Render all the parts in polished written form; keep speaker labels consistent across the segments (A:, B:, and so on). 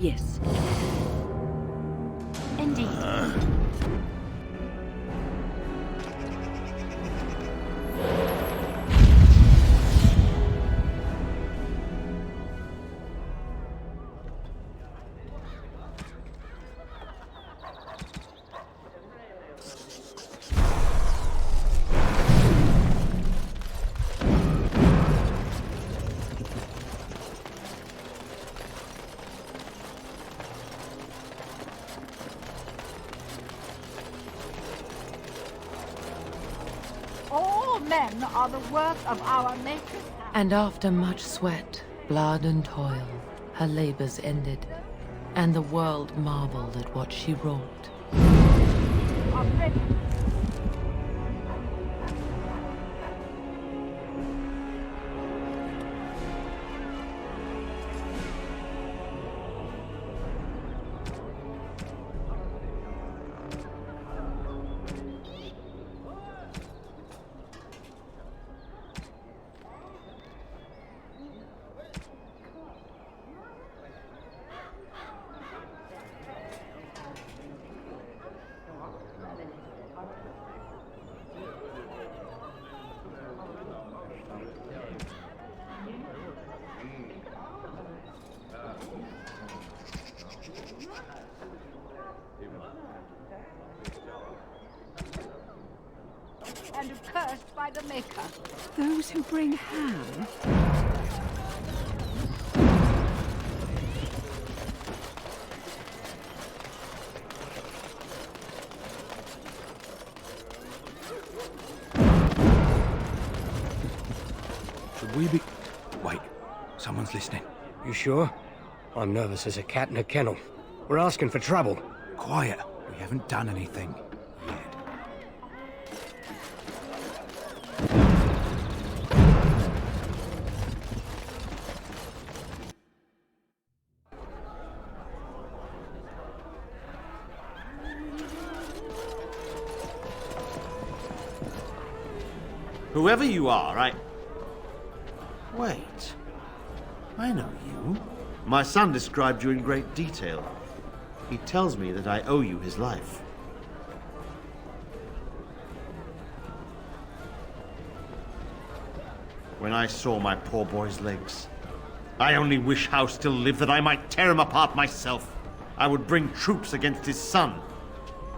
A: Yes. Indeed.
B: All men are the work of our Maker's hand.
C: And after much sweat, blood and toil, her labors ended, and the world marveled at what she wrought.
B: Are ready. And cursed by the Maker.
A: Those who bring ham.
D: Should we be... Wait, someone's listening.
E: You sure? I'm nervous as a cat in a kennel. We're asking for trouble.
D: Quiet. We haven't done anything yet.
F: Whoever you are, Wait. I know you. My son described you in great detail. He tells me that I owe you his life. When I saw my poor boy's legs, I only wish House still lived that I might tear him apart myself. I would bring troops against his son.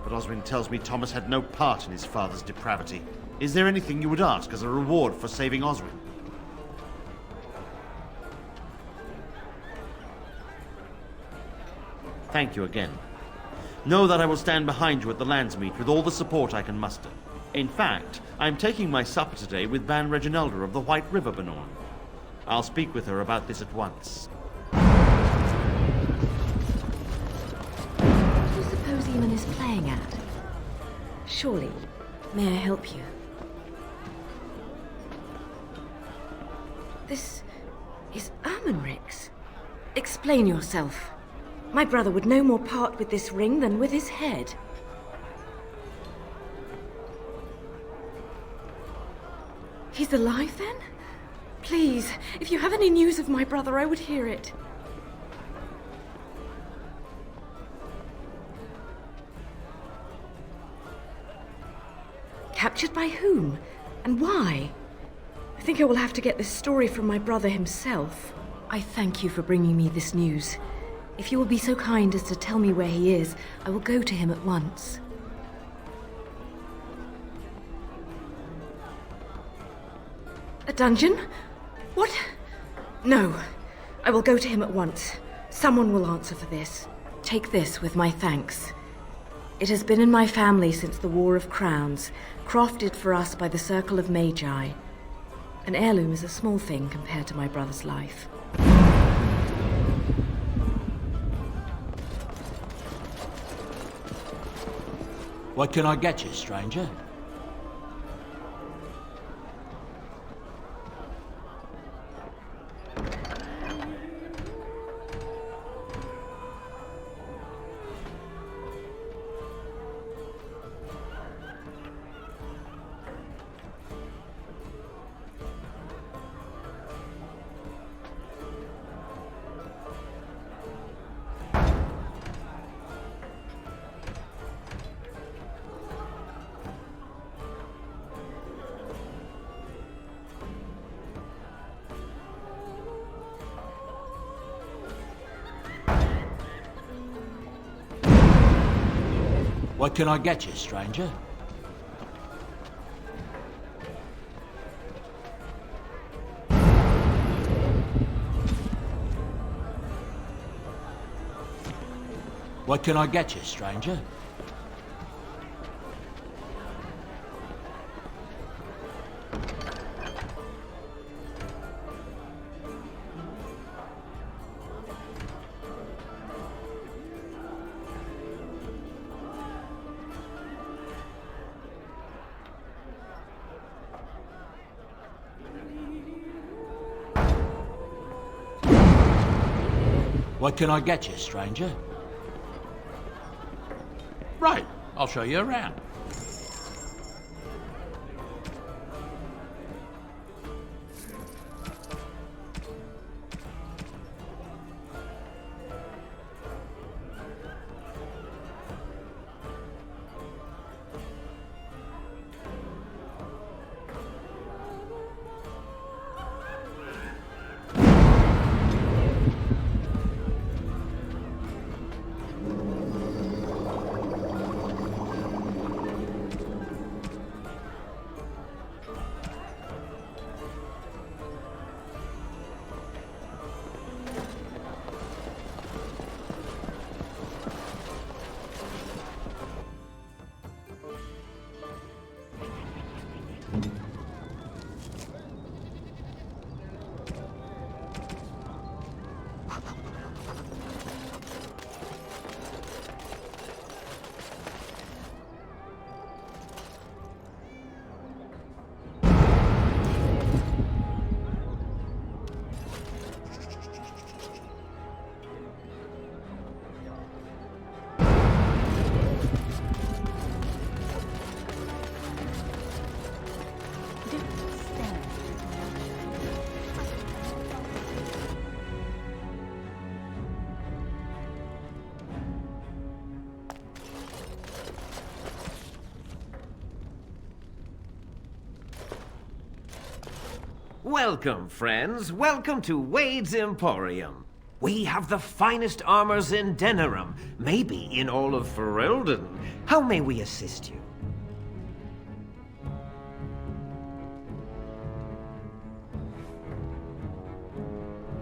F: But Oswin tells me Thomas had no part in his father's depravity. Is there anything you would ask as a reward for saving Oswin? Thank you again. Know that I will stand behind you at the Landsmeet with all the support I can muster. In fact, I'm taking my supper today with Ban Reginalda of the White River Benorn. I'll speak with her about this at once.
C: What do you suppose Eamon is playing at? Surely, may I help you? This is Ermenric's. Explain yourself. My brother would no more part with this ring than with his head. He's alive, then? Please, if you have any news of my brother, I would hear it. Captured by whom? And why? I think I will have to get this story from my brother himself. I thank you for bringing me this news. If you will be so kind as to tell me where he is, I will go to him at once. A dungeon? What? No. I will go to him at once. Someone will answer for this. Take this with my thanks. It has been in my family since the War of Crowns, crafted for us by the Circle of Magi. An heirloom is a small thing compared to my brother's life.
G: What can I get you, stranger? What can I get you, stranger? What can I get you, stranger? What can I get you, stranger?
H: Right, I'll show you around.
I: Welcome, friends. Welcome to Wade's Emporium. We have the finest armors in Denerim, maybe in all of Ferelden. How may we assist you?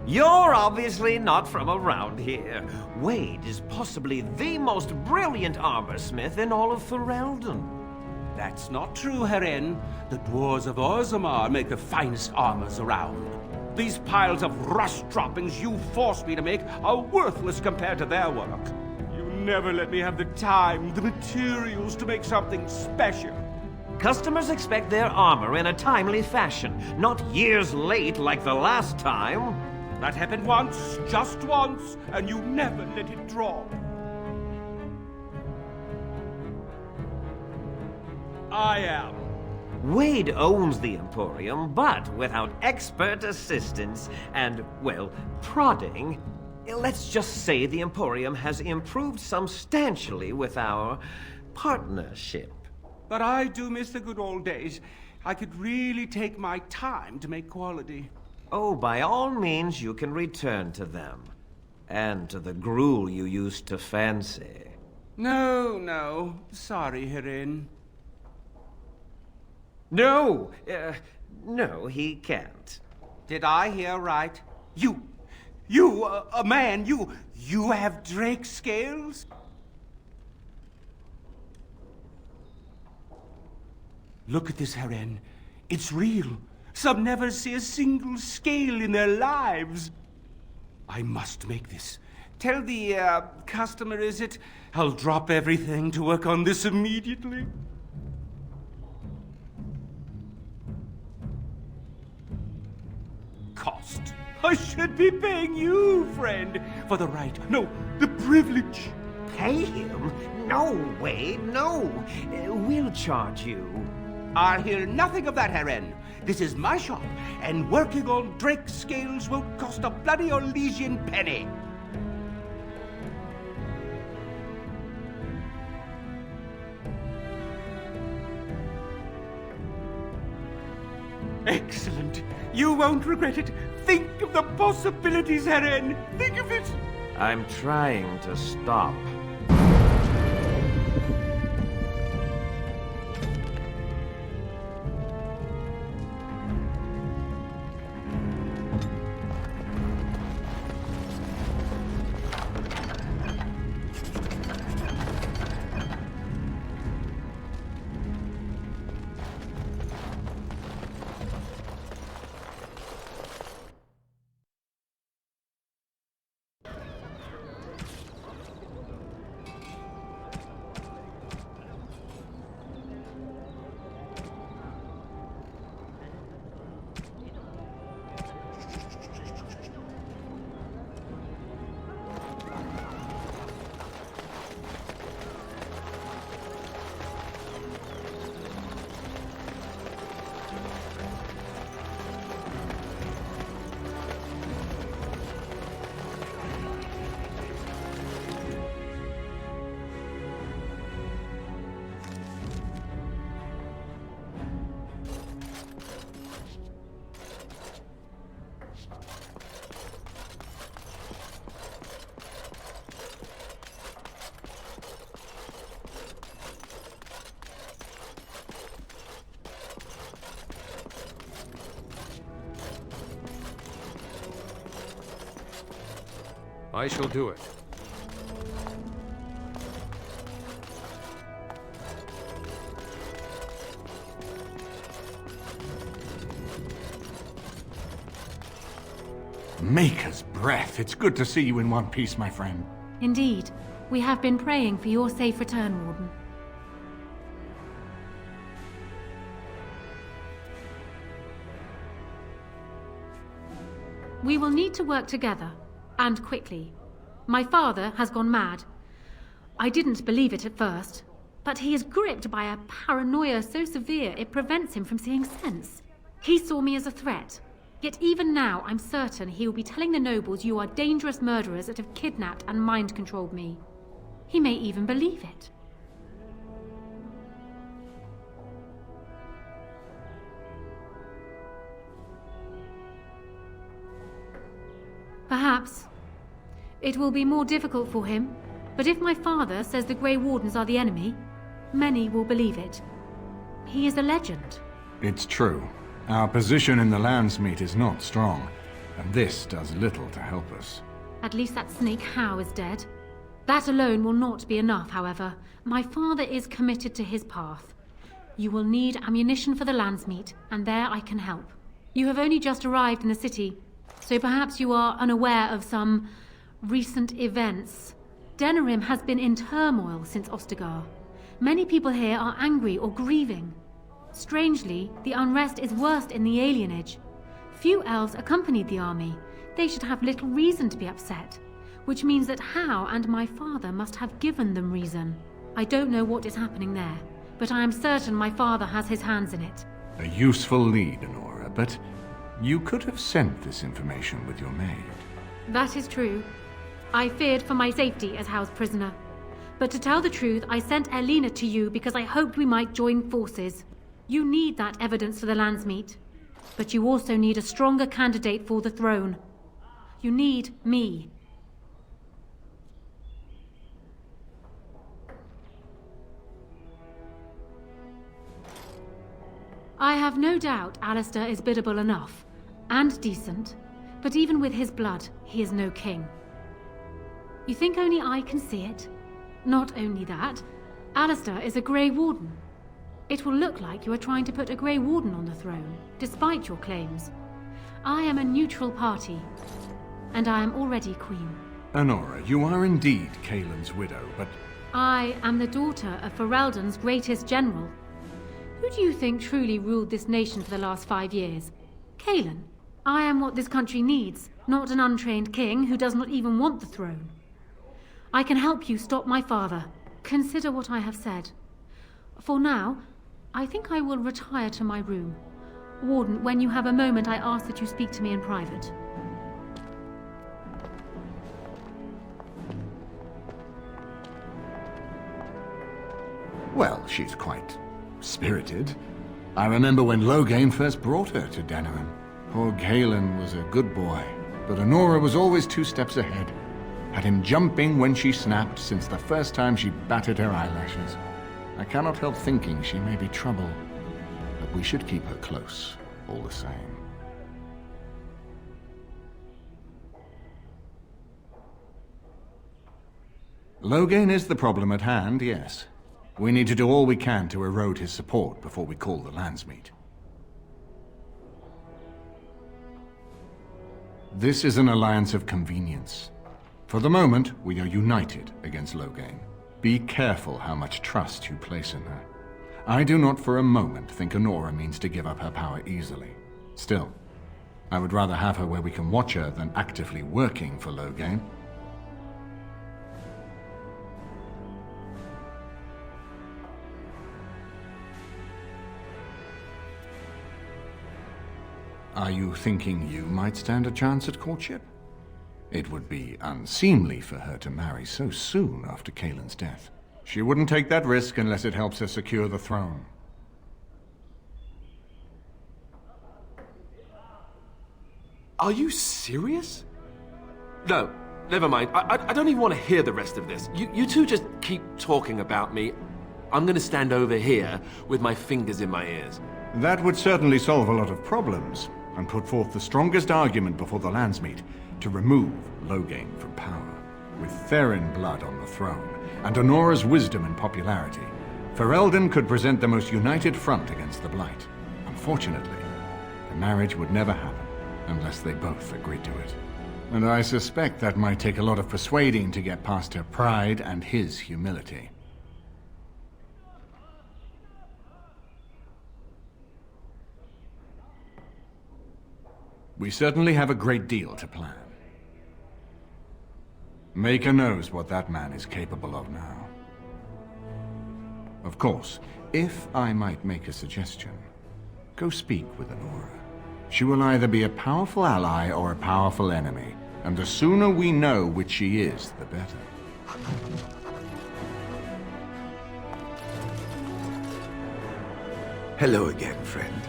I: You're obviously not from around here. Wade is possibly the most brilliant armorsmith in all of Ferelden.
J: That's not true, Heren. The dwarves of Orzammar make the finest armors around. These piles of rust droppings you forced me to make are worthless compared to their work. You never let me have the time, the materials to make something special.
I: Customers expect their armor in a timely fashion, not years late like the last time.
J: That happened once, just once, and you never let it drop. I am.
I: Wade owns the Emporium, but without expert assistance and, well, prodding, let's just say the Emporium has improved substantially with our partnership.
J: But I do miss the good old days. I could really take my time to make quality.
I: Oh, by all means, you can return to them. And to the gruel you used to fancy.
J: No. Sorry, Heren.
I: No! No, he can't.
J: Did I hear right? You, a man, you have drake scales? Look at this, Heren. It's real. Some never see a single scale in their lives. I must make this. Tell the, customer, is it? I'll drop everything to work on this immediately. Cost. I should be paying you, friend, for the right, no, the privilege.
I: Pay him? No, Wade, no. We'll charge you.
J: I'll hear nothing of that, Heren. This is my shop, and working on drake scales won't cost a bloody Orlesian penny. Excellent. You won't regret it. Think of the possibilities, Heren. Think of it.
I: I'm trying to stop.
E: I shall do it.
D: Maker's breath. It's good to see you in one piece, my friend.
K: Indeed. We have been praying for your safe return, Warden. We will need to work together, and quickly. My father has gone mad. I didn't believe it at first, but he is gripped by a paranoia so severe it prevents him from seeing sense. He saw me as a threat. Yet even now, I'm certain he will be telling the nobles you are dangerous murderers that have kidnapped and mind-controlled me. He may even believe it. Perhaps. It will be more difficult for him, but if my father says the Grey Wardens are the enemy, many will believe it. He is a legend.
D: It's true. Our position in the Landsmeet is not strong, and this does little to help us.
K: At least that snake Howe is dead. That alone will not be enough, however. My father is committed to his path. You will need ammunition for the Landsmeet, and there I can help. You have only just arrived in the city, so perhaps you are unaware of some recent events. Denerim has been in turmoil since Ostagar. Many people here are angry or grieving. Strangely, the unrest is worst in the alienage. Few elves accompanied the army. They should have little reason to be upset, which means that Howe and my father must have given them reason. I don't know what is happening there, but I am certain my father has his hands in it.
D: A useful lead, Honora, but you could have sent this information with your maid.
K: That is true. I feared for my safety as Howe's prisoner. But to tell the truth, I sent Elena to you because I hoped we might join forces. You need that evidence for the Landsmeet, but you also need a stronger candidate for the throne. You need me. I have no doubt Alistair is biddable enough, and decent, but even with his blood, he is no king. You think only I can see it? Not only that, Alistair is a Grey Warden. It will look like you are trying to put a Grey Warden on the throne, despite your claims. I am a neutral party, and I am already queen.
D: Honora, you are indeed Kaelin's widow, but...
K: I am the daughter of Ferelden's greatest general. Who do you think truly ruled this nation for the last 5 years? Kaelin. I am what this country needs, not an untrained king who does not even want the throne. I can help you stop my father. Consider what I have said. For now, I think I will retire to my room. Warden, when you have a moment, I ask that you speak to me in private.
D: Well, she's quite spirited. I remember when Loghain first brought her to Denerim. Poor Kaelin was a good boy, but Honora was always 2 steps ahead. Had him jumping when she snapped since the first time she batted her eyelashes. I cannot help thinking she may be trouble, but we should keep her close, all the same. Loghain is the problem at hand, yes. We need to do all we can to erode his support before we call the Landsmeet. This is an alliance of convenience. For the moment, we are united against Loghain. Be careful how much trust you place in her. I do not for a moment think Honora means to give up her power easily. Still, I would rather have her where we can watch her than actively working for Loghain. Are you thinking you might stand a chance at courtship? It would be unseemly for her to marry so soon after Kaelin's death. She wouldn't take that risk unless it helps her secure the throne.
L: Are you serious? No, never mind. I don't even want to hear the rest of this. You two just keep talking about me. I'm going to stand over here with my fingers in my ears.
D: That would certainly solve a lot of problems. and put forth the strongest argument before the Landsmeet to remove Loghain from power. With Therin blood on the throne, and Honora's wisdom and popularity, Ferelden could present the most united front against the Blight. Unfortunately, the marriage would never happen unless they both agreed to it. And I suspect that might take a lot of persuading to get past her pride and his humility. We certainly have a great deal to plan. Maker knows what that man is capable of now. Of course, if I might make a suggestion, go speak with Honora. She will either be a powerful ally or a powerful enemy, and the sooner we know which she is, the better.
M: Hello again, friend.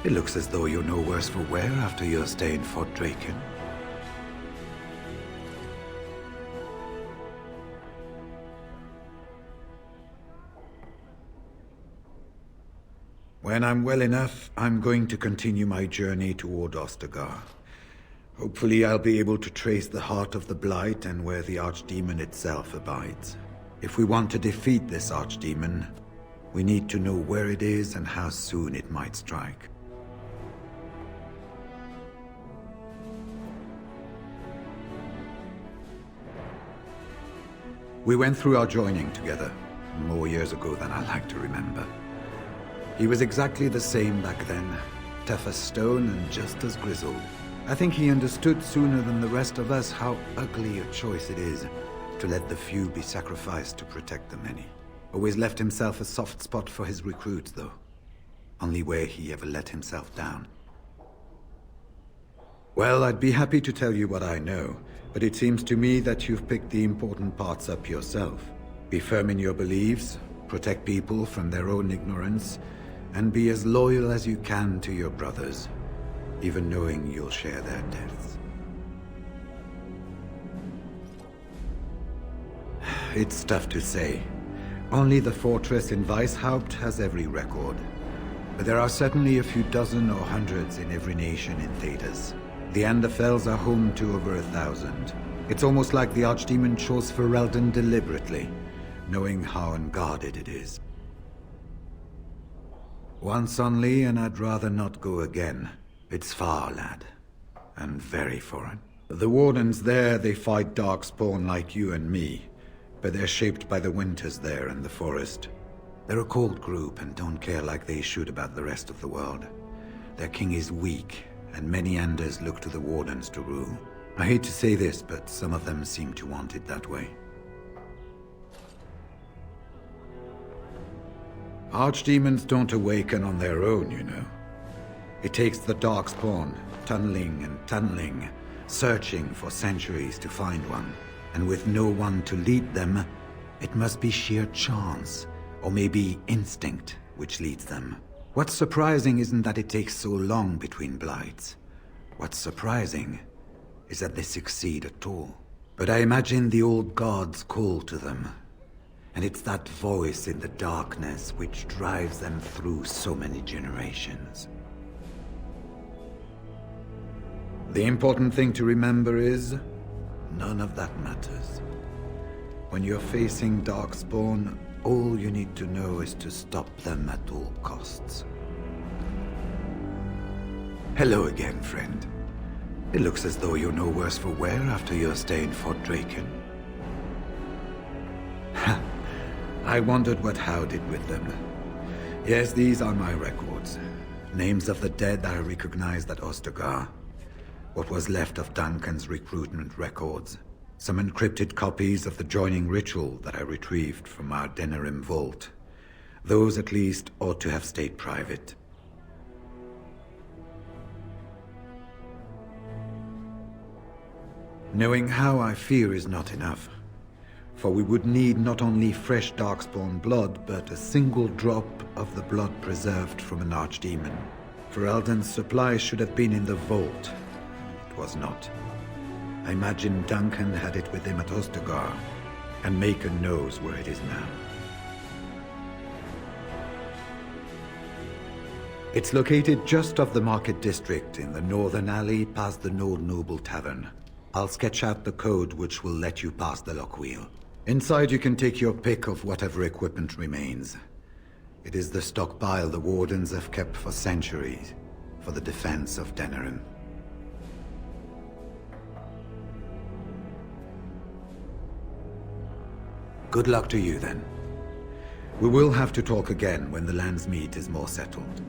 M: It looks as though you're no worse for wear after your stay in Fort Draken. When I'm well enough, I'm going to continue my journey toward Ostagar. Hopefully I'll be able to trace the heart of the Blight and where the Archdemon itself abides. If we want to defeat this Archdemon, we need to know where it is and how soon it might strike. We went through our joining together, more years ago than I like to remember. He was exactly the same back then, tough as stone and just as grizzled. I think he understood sooner than the rest of us how ugly a choice it is to let the few be sacrificed to protect the many. Always left himself a soft spot for his recruits, though. Only where he ever let himself down. Well, I'd be happy to tell you what I know, but it seems to me that you've picked the important parts up yourself. Be firm in your beliefs, protect people from their own ignorance, and be as loyal as you can to your brothers, even knowing you'll share their deaths. It's tough to say. Only the fortress in Weishaupt has every record. But there are certainly a few dozen or hundreds in every nation in Thedas. The Anderfells are home to over 1,000. It's almost like the Archdemon chose Ferelden deliberately, knowing how unguarded it is. Once only, and I'd rather not go again. It's far, lad. And very foreign. The Wardens there, they fight Darkspawn like you and me, but they're shaped by the winters there in the forest. They're a cold group and don't care like they should about the rest of the world. Their king is weak, and many Anders look to the Wardens to rule. I hate to say this, but some of them seem to want it that way. Archdemons don't awaken on their own, you know. It takes the Darkspawn, tunneling and tunneling, searching for centuries to find one. And with no one to lead them, it must be sheer chance, or maybe instinct, which leads them. What's surprising isn't that it takes so long between Blights. What's surprising is that they succeed at all. But I imagine the old gods call to them. And it's that voice in the darkness which drives them through so many generations. The important thing to remember is, none of that matters. When you're facing Darkspawn, all you need to know is to stop them at all costs. Hello again, friend. It looks as though you're no worse for wear after your stay in Fort Draken. I wondered what Howe did with them. Yes, these are my records. Names of the dead I recognized at Ostagar. What was left of Duncan's recruitment records. Some encrypted copies of the joining ritual that I retrieved from our Denerim vault. Those, at least, ought to have stayed private. Knowing how I fear is not enough. For we would need not only fresh Darkspawn blood, but a single drop of the blood preserved from an Archdemon. Ferelden's supply should have been in the vault. It was not. I imagine Duncan had it with him at Ostagar, and Maker knows where it is now. It's located just off the Market District in the northern alley past the Nord Noble Tavern. I'll sketch out the code which will let you pass the lock wheel. Inside you can take your pick of whatever equipment remains. It is the stockpile the Wardens have kept for centuries, for the defense of Denerim. Good luck to you, then. We will have to talk again when the Landsmeet is more settled.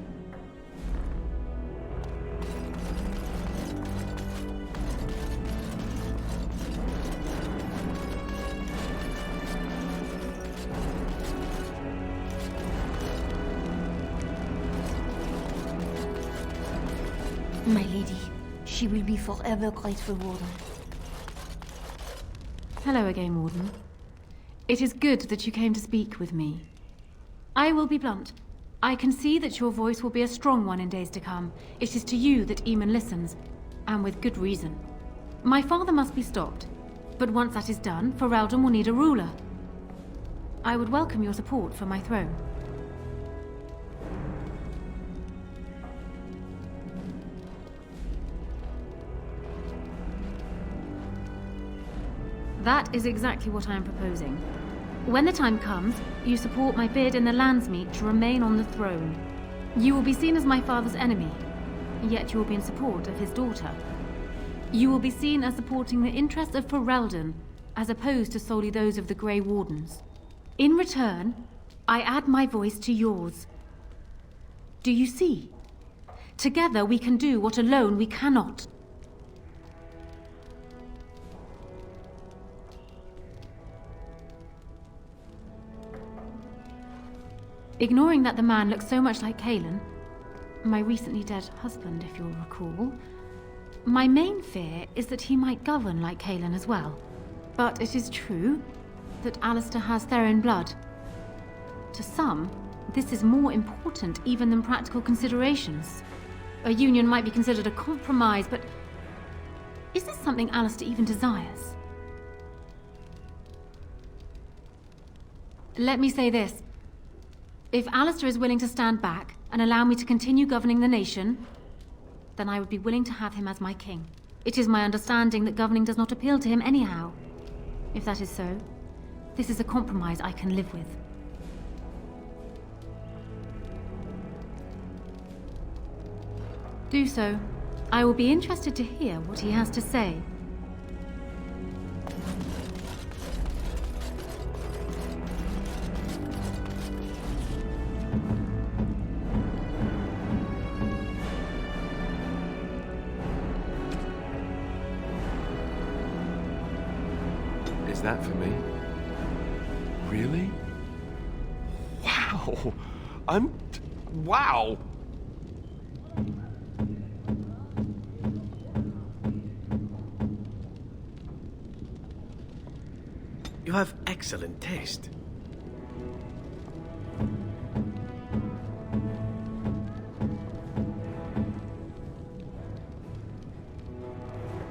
N: My lady, she will be forever grateful, Warden.
K: Hello again, Warden. It is good that you came to speak with me. I will be blunt. I can see that your voice will be a strong one in days to come. It is to you that Eamon listens, and with good reason. My father must be stopped, but once that is done, Ferelden will need a ruler. I would welcome your support for my throne. That is exactly what I am proposing. When the time comes, you support my bid in the Landsmeet to remain on the throne. You will be seen as my father's enemy, yet you will be in support of his daughter. You will be seen as supporting the interests of Ferelden, as opposed to solely those of the Grey Wardens. In return, I add my voice to yours. Do you see? Together we can do what alone we cannot. Ignoring that the man looks so much like Kalen, my recently dead husband, if you'll recall, my main fear is that he might govern like Kalen as well. But it is true that Alistair has Theron blood. To some, this is more important even than practical considerations. A union might be considered a compromise, but is this something Alistair even desires? Let me say this. If Alistair is willing to stand back and allow me to continue governing the nation, then I would be willing to have him as my king. It is my understanding that governing does not appeal to him anyhow. If that is so, this is a compromise I can live with. Do so. I will be interested to hear what he has to say.
L: Is that for me? Really? Wow! Wow!
I: You have excellent taste.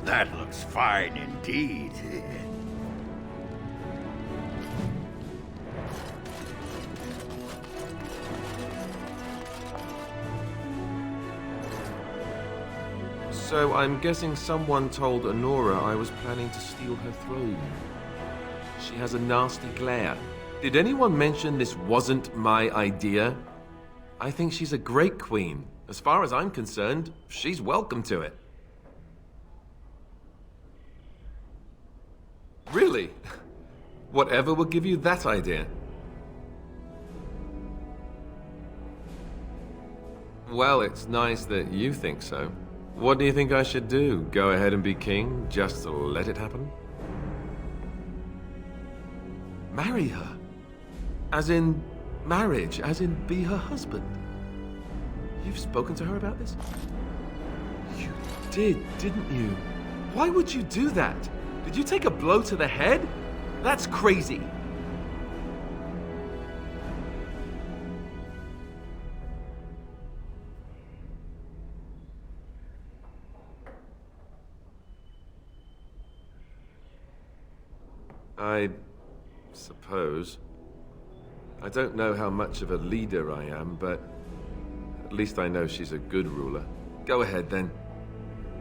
O: That looks fine indeed.
L: So I'm guessing someone told Honora I was planning to steal her throne. She has a nasty glare. Did anyone mention this wasn't my idea? I think she's a great queen. As far as I'm concerned, she's welcome to it. Really? Whatever will give you that idea? Well, it's nice that you think so. What do you think I should do? Go ahead and be king, just to let it happen? Marry her? As in marriage, as in be her husband? You've spoken to her about this? You did, didn't you? Why would you do that? Did you take a blow to the head? That's crazy. I suppose. I don't know how much of a leader I am, but At least I know she's a good ruler. Go ahead, then.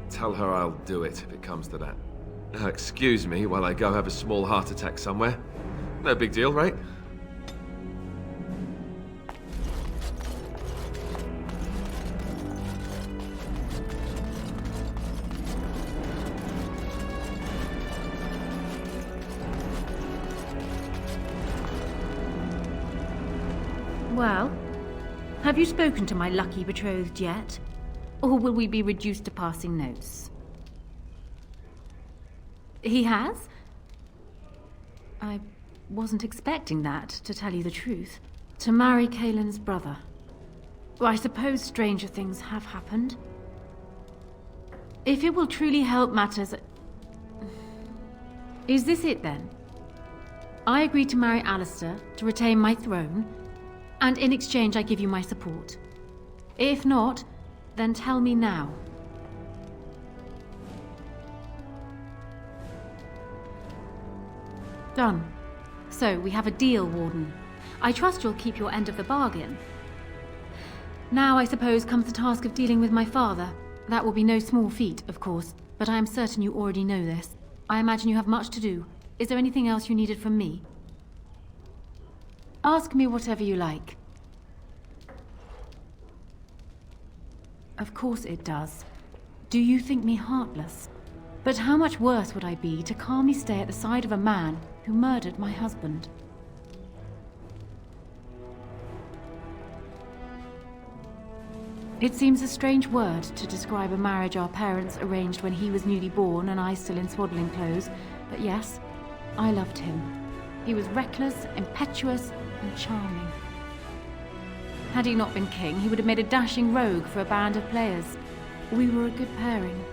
L: Tell her I'll do it if it comes to that. Now, excuse me while I go have a small heart attack somewhere. No big deal, right?
K: Well, have you spoken to my lucky betrothed yet? Or will we be reduced to passing notes? He has? I wasn't expecting that, to tell you the truth. To marry Kaelin's brother. Well, I suppose stranger things have happened. If it will truly help matters... Is this it then? I agree to marry Alistair to retain my throne, and in exchange I give you my support. If not, then tell me now. Done. So, we have a deal, Warden. I trust you'll keep your end of the bargain. Now, I suppose, comes the task of dealing with my father. That will be no small feat, of course, but I am certain you already know this. I imagine you have much to do. Is there anything else you needed from me? Ask me whatever you like. Of course it does. Do you think me heartless? But how much worse would I be to calmly stay at the side of a man who murdered my husband? It seems a strange word to describe a marriage our parents arranged when he was newly born and I still in swaddling clothes, but yes, I loved him. He was reckless, impetuous, and charming. Had he not been king, he would have made a dashing rogue for a band of players. We were a good pairing.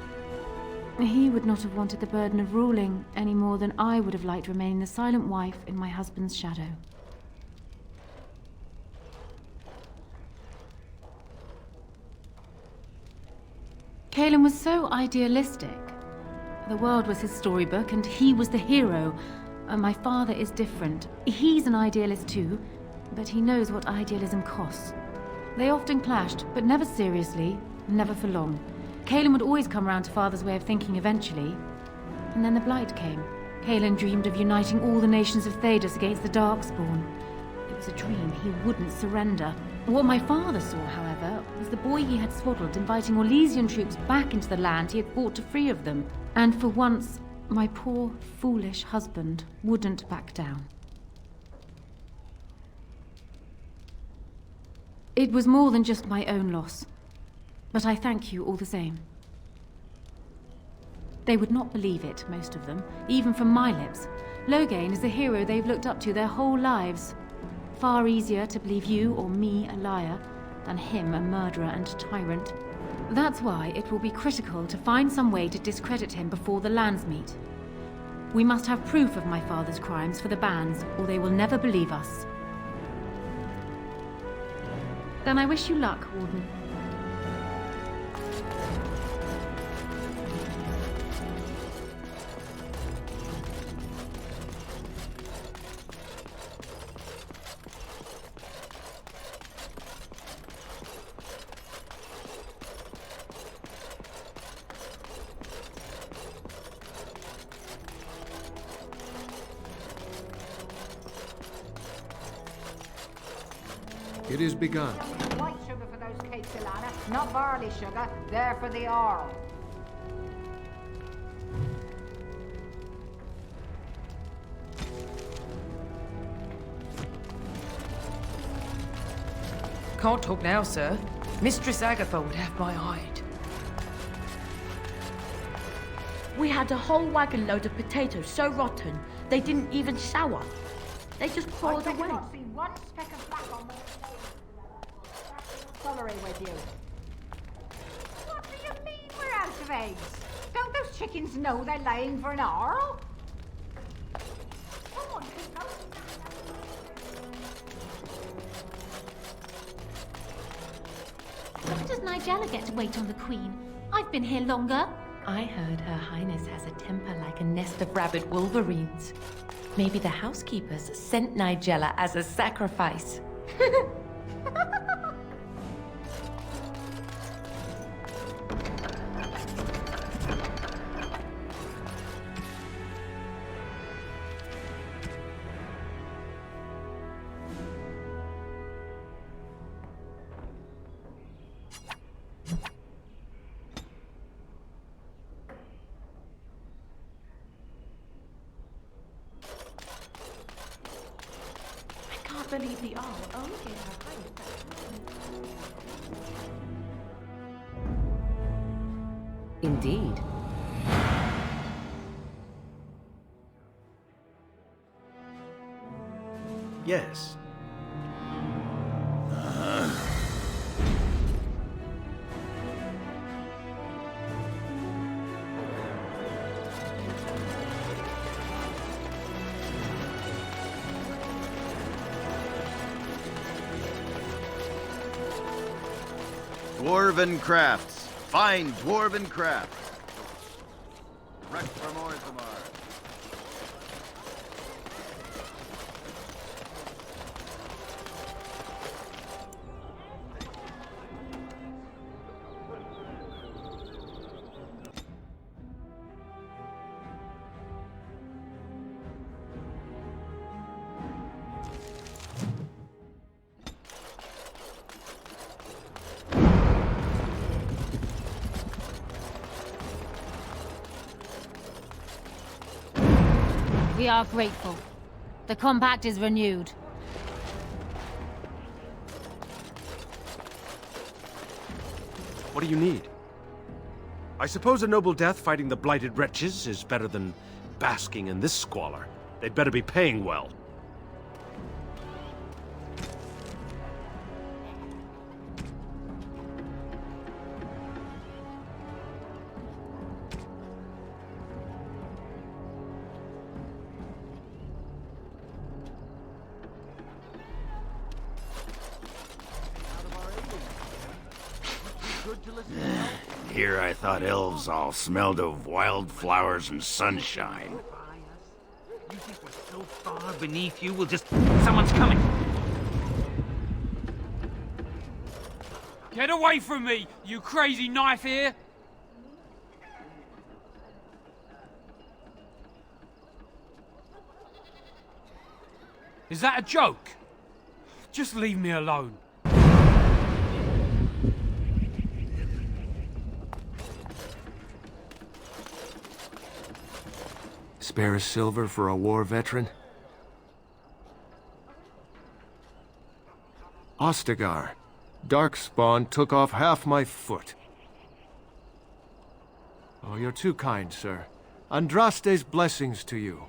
K: He would not have wanted the burden of ruling any more than I would have liked remaining the silent wife in my husband's shadow. Kaelin was so idealistic. The world was his storybook and he was the hero. My father is different. He's an idealist too, but he knows what idealism costs. They often clashed, but never seriously, never for long. Kaelin would always come round to Father's way of thinking eventually. And then the Blight came. Kaelin dreamed of uniting all the nations of Thedas against the Darkspawn. It was a dream he wouldn't surrender. What my father saw, however, was the boy he had swaddled inviting Orlesian troops back into the land he had fought to free of them. And for once, my poor, foolish husband wouldn't back down. It was more than just my own loss. But I thank you all the same. They would not believe it, most of them, even from my lips. Loghain is the hero they've looked up to their whole lives. Far easier to believe you or me a liar than him a murderer and tyrant. That's why it will be critical to find some way to discredit him before the Landsmeet. We must have proof of my father's crimes for the bands, or they will never believe us. Then I wish you luck, Warden.
D: It is begun.
B: White sugar for those cakes, Ilana. Not barley sugar. They're for the Arl.
P: Can't talk now, sir. Mistress Agatha would have my hide.
Q: We had a whole wagon load of potatoes so rotten, they didn't even sour. They just crawled
B: I
Q: away.
B: not see one speck of black on my celery with you. What do you mean we're out of eggs? Don't those chickens know they're laying for an Arl? Come on, people.
K: Why does Nigella get to wait on the Queen? I've been here longer.
R: I heard Her Highness has a temper like a nest of rabid wolverines. Maybe the housekeepers sent Nigella as a sacrifice. believe the Arl only gave her highness that.
C: Indeed.
F: Yes.
O: Dwarven crafts. Fine dwarven crafts. Direct from Orzammar.
S: We are grateful. The compact is renewed.
T: What do you need? I suppose a noble death fighting the blighted wretches is better than basking in this squalor. They'd better be paying well.
O: Here I thought elves all smelled of wildflowers and sunshine.
U: You think we're so far beneath you, we'll just... Someone's coming!
V: Get away from me, you crazy knife ear! Is that a joke? Just leave me alone.
T: Spare a silver for a war veteran? Ostagar. Darkspawn took off half my foot. Oh, you're too kind, sir. Andraste's blessings to you.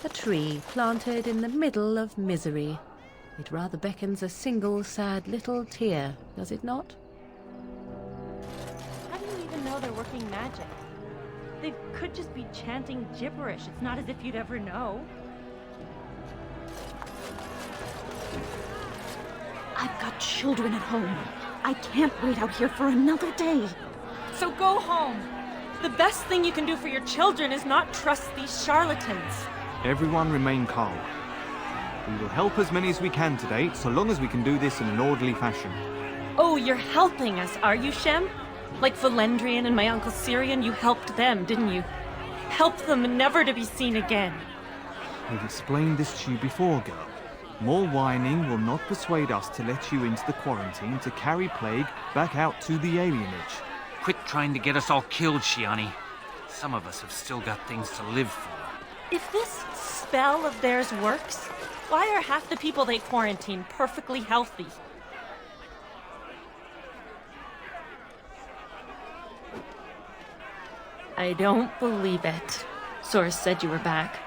W: A tree planted in the middle of misery. It rather beckons a single sad little tear, does it not?
Q: How do you even know they're working magic? They could just be chanting gibberish. It's not as if you'd ever know.
A: I've got children at home. I can't wait out here for another day.
Q: So go home. The best thing you can do for your children is not trust these charlatans.
X: Everyone remain calm. We will help as many as we can today, so long as we can do this in an orderly fashion.
Q: Oh, you're helping us, are you, Shem? Like Valendrian and my Uncle Syrian, you helped them, didn't you? Help them never to be seen again.
X: We've explained this to you before, girl. More whining will not persuade us to let you into the quarantine to carry plague back out to the alienage.
U: Quit trying to get us all killed, Shiani. Some of us have still got things to live for.
Q: If this spell of theirs works, why are half the people they quarantine perfectly healthy? I don't believe it. Source said you were back.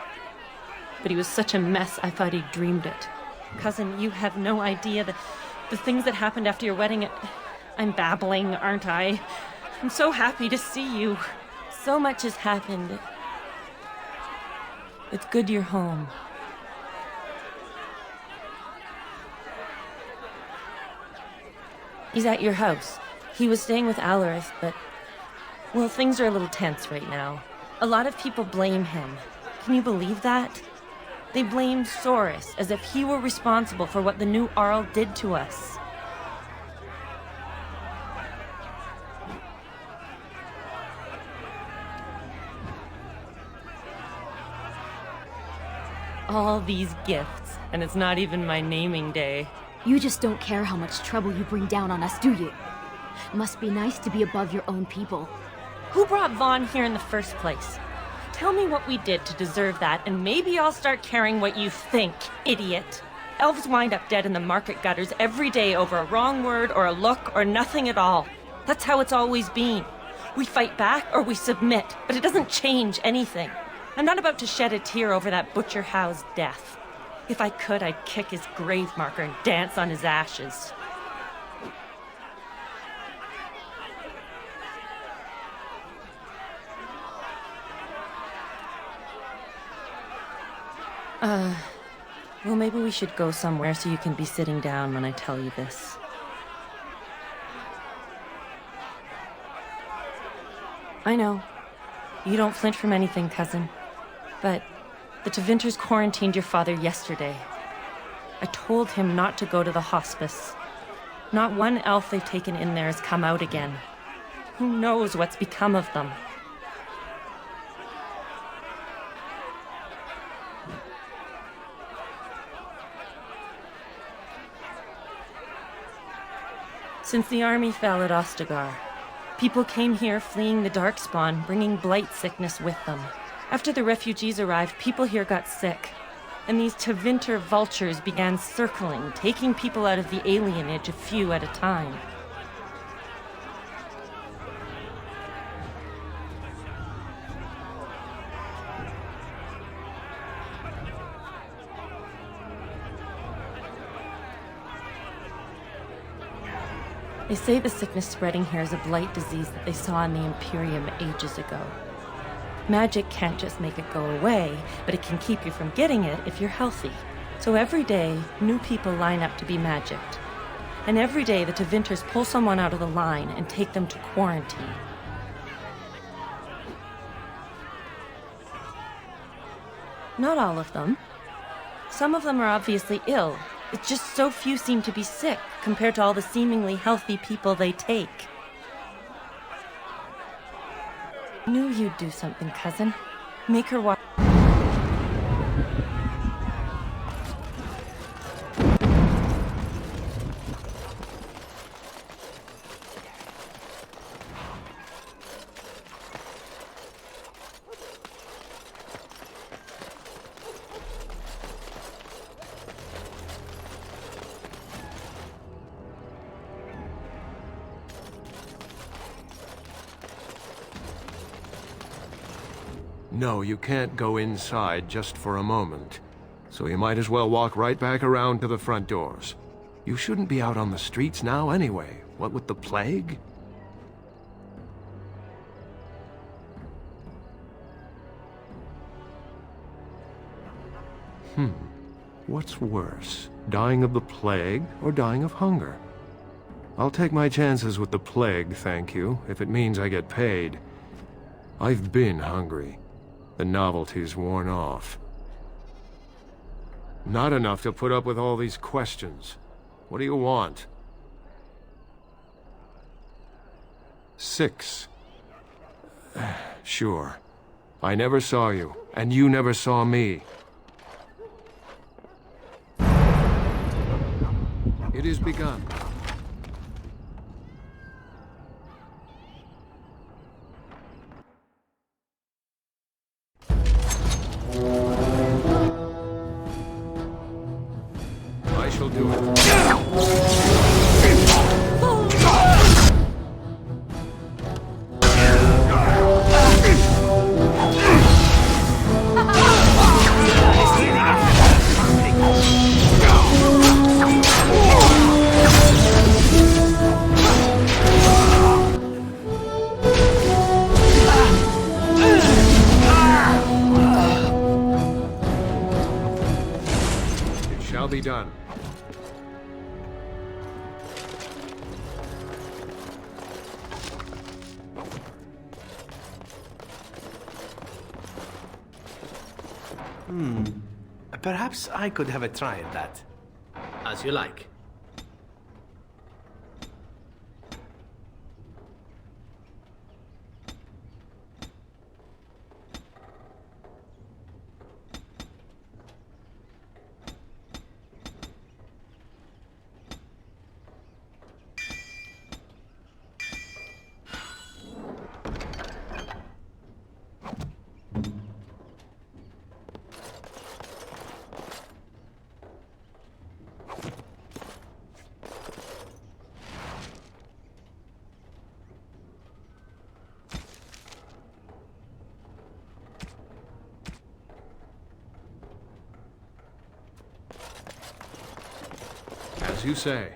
Q: But he was such a mess, I thought he dreamed it. Cousin, you have no idea the things that happened after your wedding. I'm babbling, aren't I? I'm so happy to see you. So much has happened. It's good you're home. He's at your house. He was staying with Alarith, but... well, things are a little tense right now. A lot of people blame him. Can you believe that? They blame Soros as if he were responsible for what the new Arl did to us. All these gifts, and it's not even my naming day.
A: You just don't care how much trouble you bring down on us, do you? Must be nice to be above your own people.
Q: Who brought Vaughn here in the first place? Tell me what we did to deserve that, and maybe I'll start caring what you think, idiot. Elves wind up dead in the market gutters every day over a wrong word or a look or nothing at all. That's how it's always been. We fight back or we submit, but it doesn't change anything. I'm not about to shed a tear over that butcher How's death. If I could, I'd kick his grave marker and dance on his ashes. Well, maybe we should go somewhere so you can be sitting down when I tell you this. I know. You don't flinch from anything, cousin. But the Tevinters quarantined your father yesterday. I told him not to go to the hospice. Not one elf they've taken in there has come out again. Who knows what's become of them? Since the army fell at Ostagar, people came here fleeing the Darkspawn, bringing blight sickness with them. After the refugees arrived, people here got sick, and these Tevinter vultures began circling, taking people out of the alienage a few at a time. They say the sickness spreading here is a blight disease that they saw in the Imperium ages ago. Magic can't just make it go away, but it can keep you from getting it if you're healthy. So every day, new people line up to be magicked. And every day, the Tevinters pull someone out of the line and take them to quarantine. Not all of them. Some of them are obviously ill. It's just so few seem to be sick compared to all the seemingly healthy people they take. Knew you'd do something, cousin. Make her watch.
L: No, you can't go inside just for a moment. So you might as well walk right back around to the front doors. You shouldn't be out on the streets now anyway. What with the plague? What's worse? Dying of the plague or dying of hunger? I'll take my chances with the plague, thank you, if it means I get paid. I've been hungry. The novelty's worn off. Not enough to put up with all these questions. What do you want? 6. Sure. I never saw you, and you never saw me. It is begun. I shall do it. Shall be done.
E: Perhaps I could have a try at that. As you like.
T: As you say.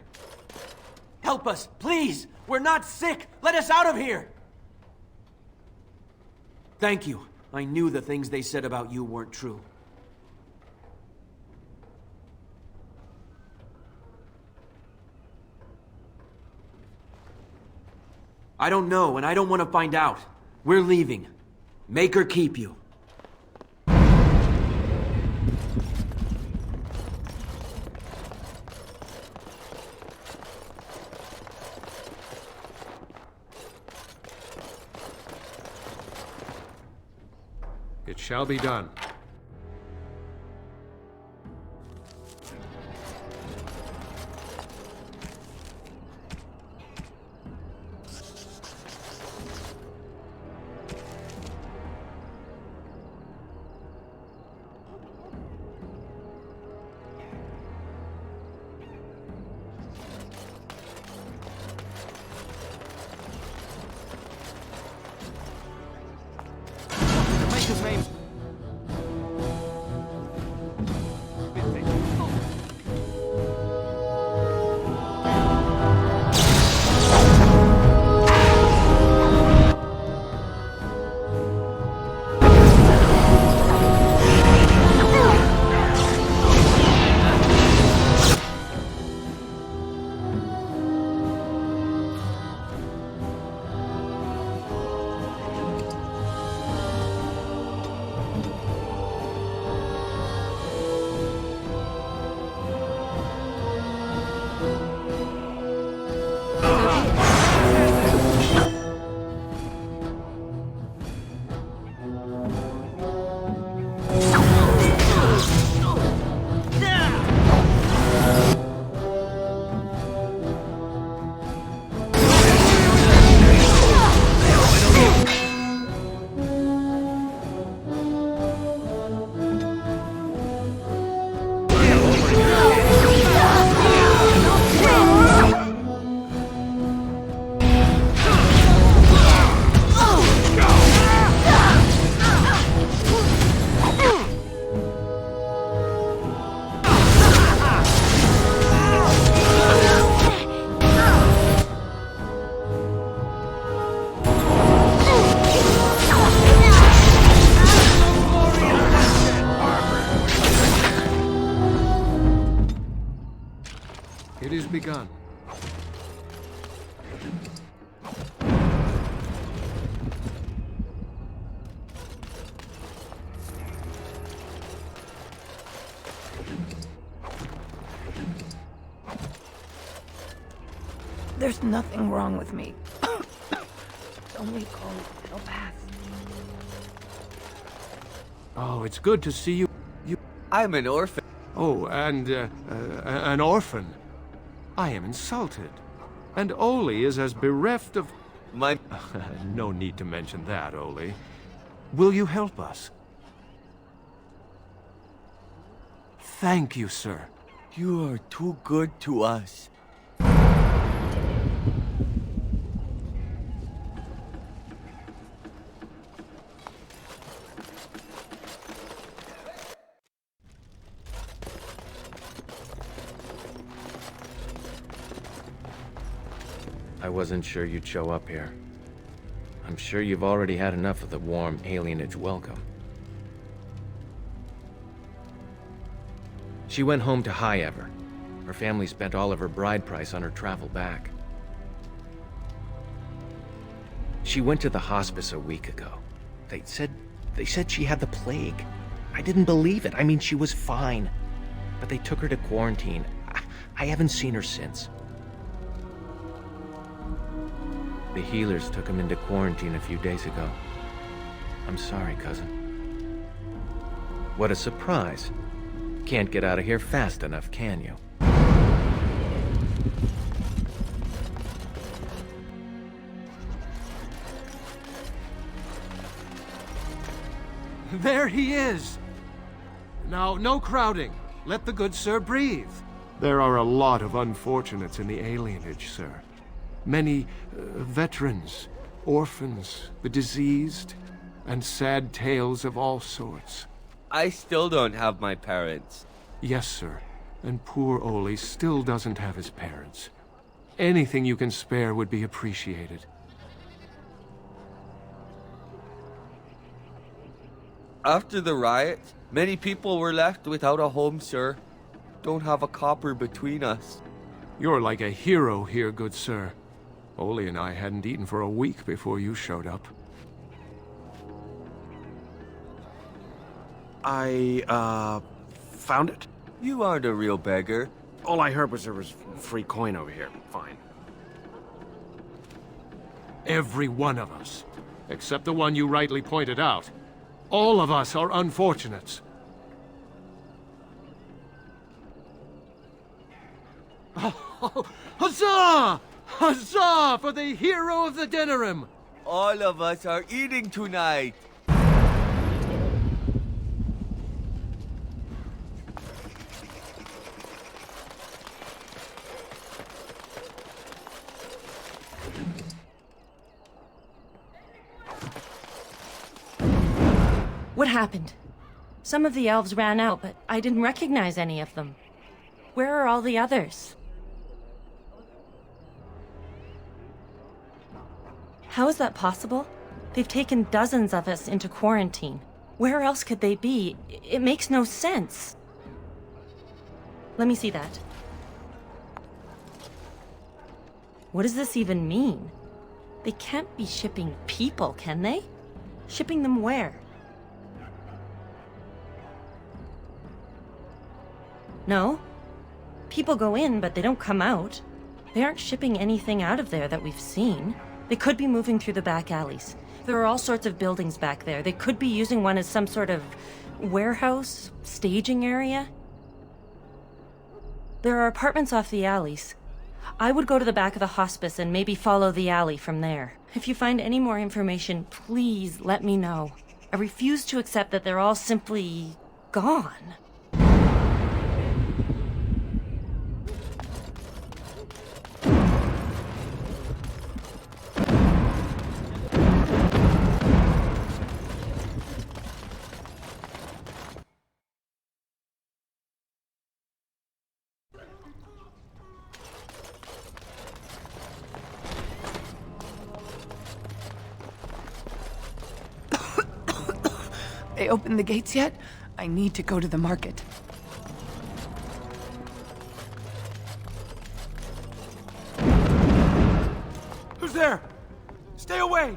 G: Help us, please! We're not sick! Let us out of here! Thank you. I knew the things they said about you weren't true. I don't know, and I don't want to find out. We're leaving. Make her keep you.
T: It shall be done.
V: His name.
T: It is begun.
H: There's nothing wrong with me. It's only cold. It'll pass.
T: Oh, it's good to see you.
J: I'm an orphan.
T: Oh, and an orphan. I am insulted. And Oli is as bereft of...
J: My...
T: No need to mention that, Oli. Will you help us? Thank you, sir.
J: You are too good to us.
M: I wasn't sure you'd show up here. I'm sure you've already had enough of the warm alienage welcome. She went home to High Ever. Her family spent all of her bride price on her travel back. She went to the hospice a week ago. They said she had the plague. I didn't believe it. I mean, she was fine. But they took her to quarantine. I haven't seen her since. The healers took him into quarantine a few days ago. I'm sorry, cousin. What a surprise. Can't get out of here fast enough, can you?
T: There he is! Now, no crowding. Let the good sir breathe. There are a lot of unfortunates in the alienage, sir. Many veterans, orphans, the diseased, and sad tales of all sorts.
J: I still don't have my parents.
T: Yes, sir. And poor Oli still doesn't have his parents. Anything you can spare would be appreciated.
J: After the riot, many people were left without a home, sir. Don't have a copper between us.
T: You're like a hero here, good sir. Oli and I hadn't eaten for a week before you showed up.
D: I, found it.
J: You aren't a real beggar.
D: All I heard was there was free coin over here. Fine.
T: Every one of us, except the one you rightly pointed out. All of us are unfortunates. Oh, huzzah! Huzzah for the hero of the dinner room!
J: All of us are eating tonight.
Q: What happened? Some of the elves ran out, but I didn't recognize any of them. Where are all the others? How is that possible? They've taken dozens of us into quarantine. Where else could they be? It makes no sense. Let me see that. What does this even mean? They can't be shipping people, can they? Shipping them where? No. People go in, but they don't come out. They aren't shipping anything out of there that we've seen. They could be moving through the back alleys. There are all sorts of buildings back there. They could be using one as some sort of warehouse, staging area. There are apartments off the alleys. I would go to the back of the hospice and maybe follow the alley from there. If you find any more information, please let me know. I refuse to accept that they're all simply gone.
H: They opened the gates yet? I need to go to the market.
G: Who's there? Stay away!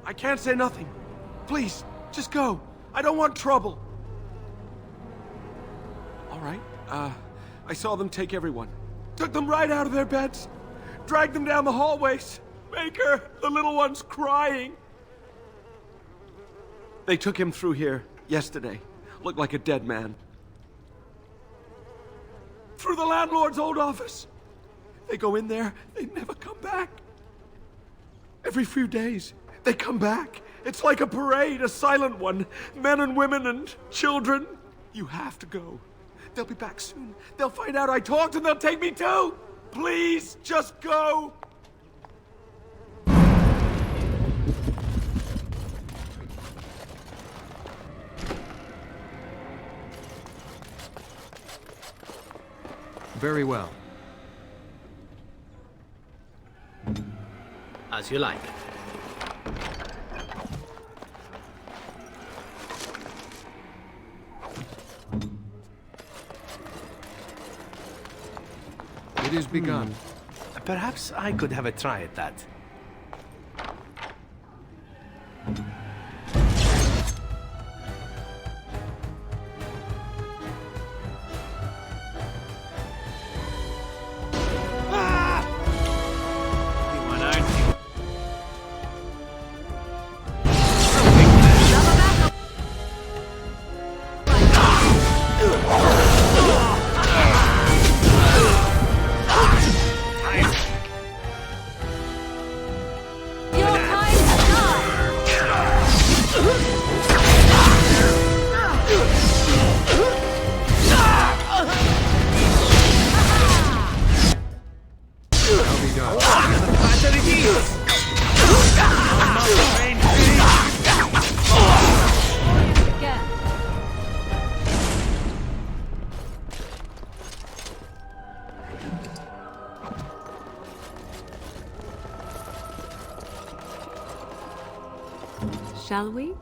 G: I can't say nothing. Please, just go. I don't want trouble. All right, I saw them take everyone. Took them right out of their beds. Dragged them down the hallways. Maker, the little one's crying. They took him through here yesterday. Looked like a dead man. Through the landlord's old office. They go in there, they never come back. Every few days, they come back. It's like a parade, a silent one. Men and women and children. You have to go. They'll be back soon. They'll find out I talked and they'll take me too. Please, just go.
T: Very well.
E: As you like.
T: It is begun.
E: Perhaps I could have a try at that.
S: Again.
W: Shall we?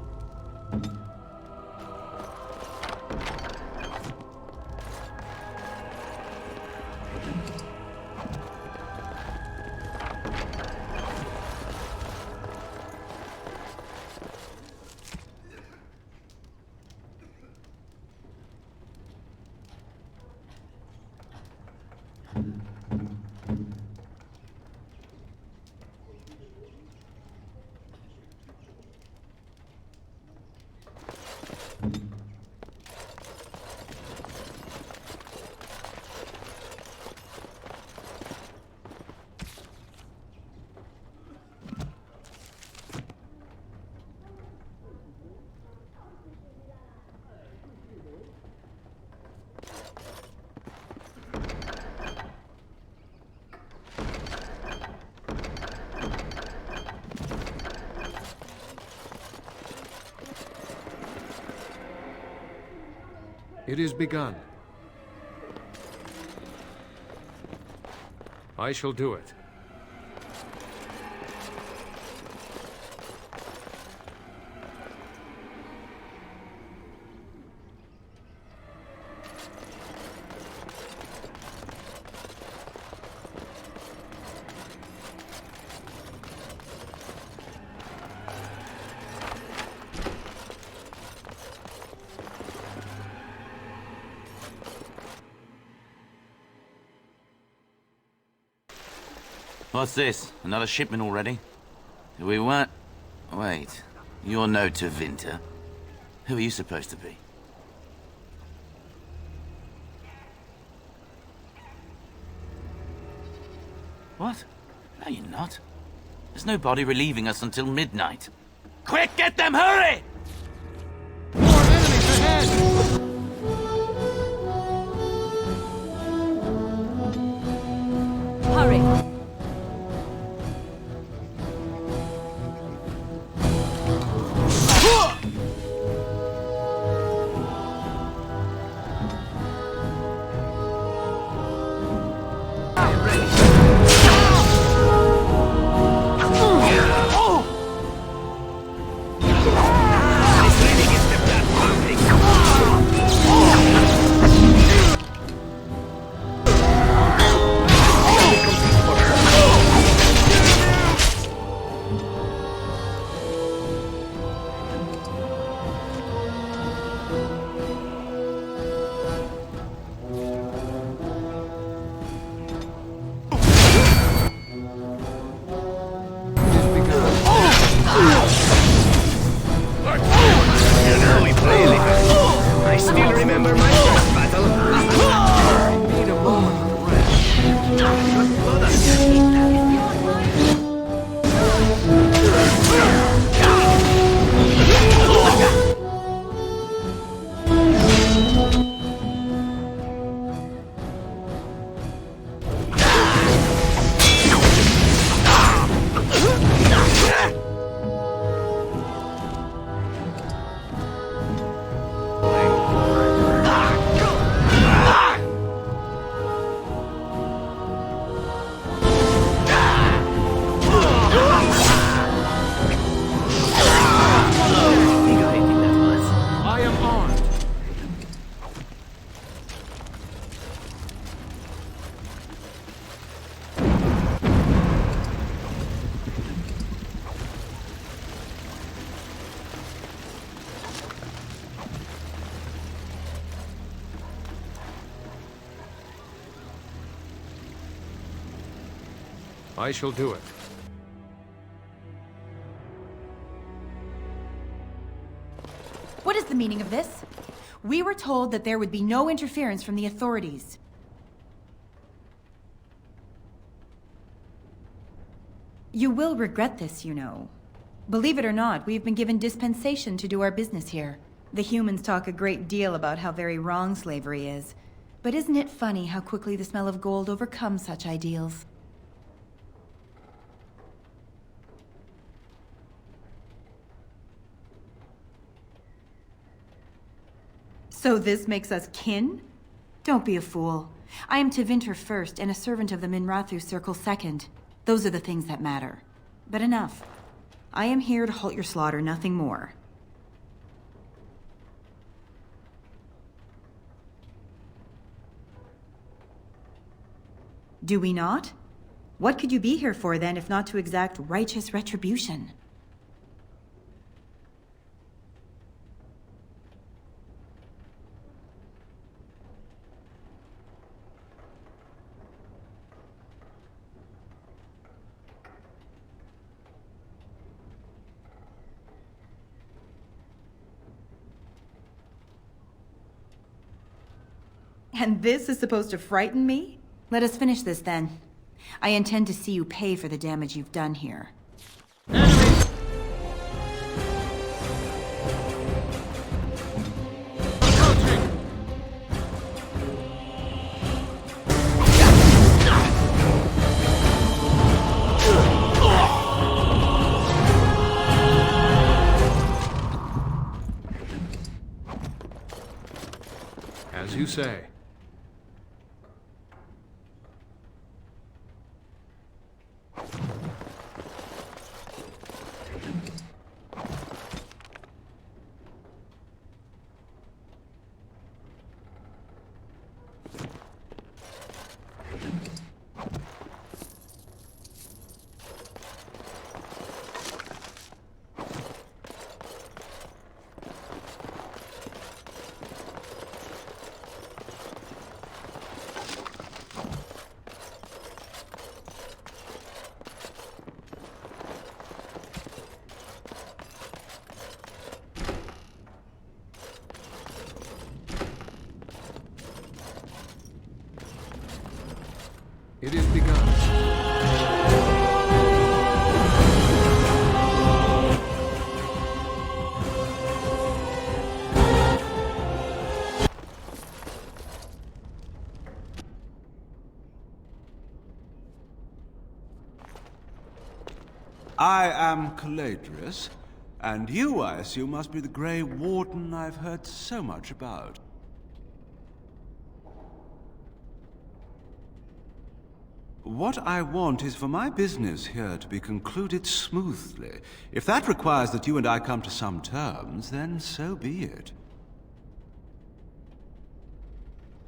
T: It is begun. I shall do it.
O: What's this? Another shipment already? We weren't... Wait. You're no Tevinter. Who are you supposed to be? What? No, you're not. There's no body relieving us until midnight. Quick, get them, hurry!
W: Hurry!
E: I still remember my first battle. Need a moment of
T: I shall do it.
B: What is the meaning of this? We were told that there would be no interference from the authorities. You will regret this, you know. Believe it or not, we've been given dispensation to do our business here. The humans talk a great deal about how very wrong slavery is. But isn't it funny how quickly the smell of gold overcomes such ideals? So this makes us kin? Don't be a fool. I am Tevinter first and a servant of the Minrathu Circle second. Those are the things that matter. But enough. I am here to halt your slaughter, nothing more. Do we not? What could you be here for, then, if not to exact righteous retribution? And this is supposed to frighten me? Let us finish this, then. I intend to see you pay for the damage you've done here.
T: As you say. It is begun.
I: I am Caladrius, and you, I assume, must be the Grey Warden I've heard so much about. What I want is for my business here to be concluded smoothly. If that requires that you and I come to some terms, then so be it.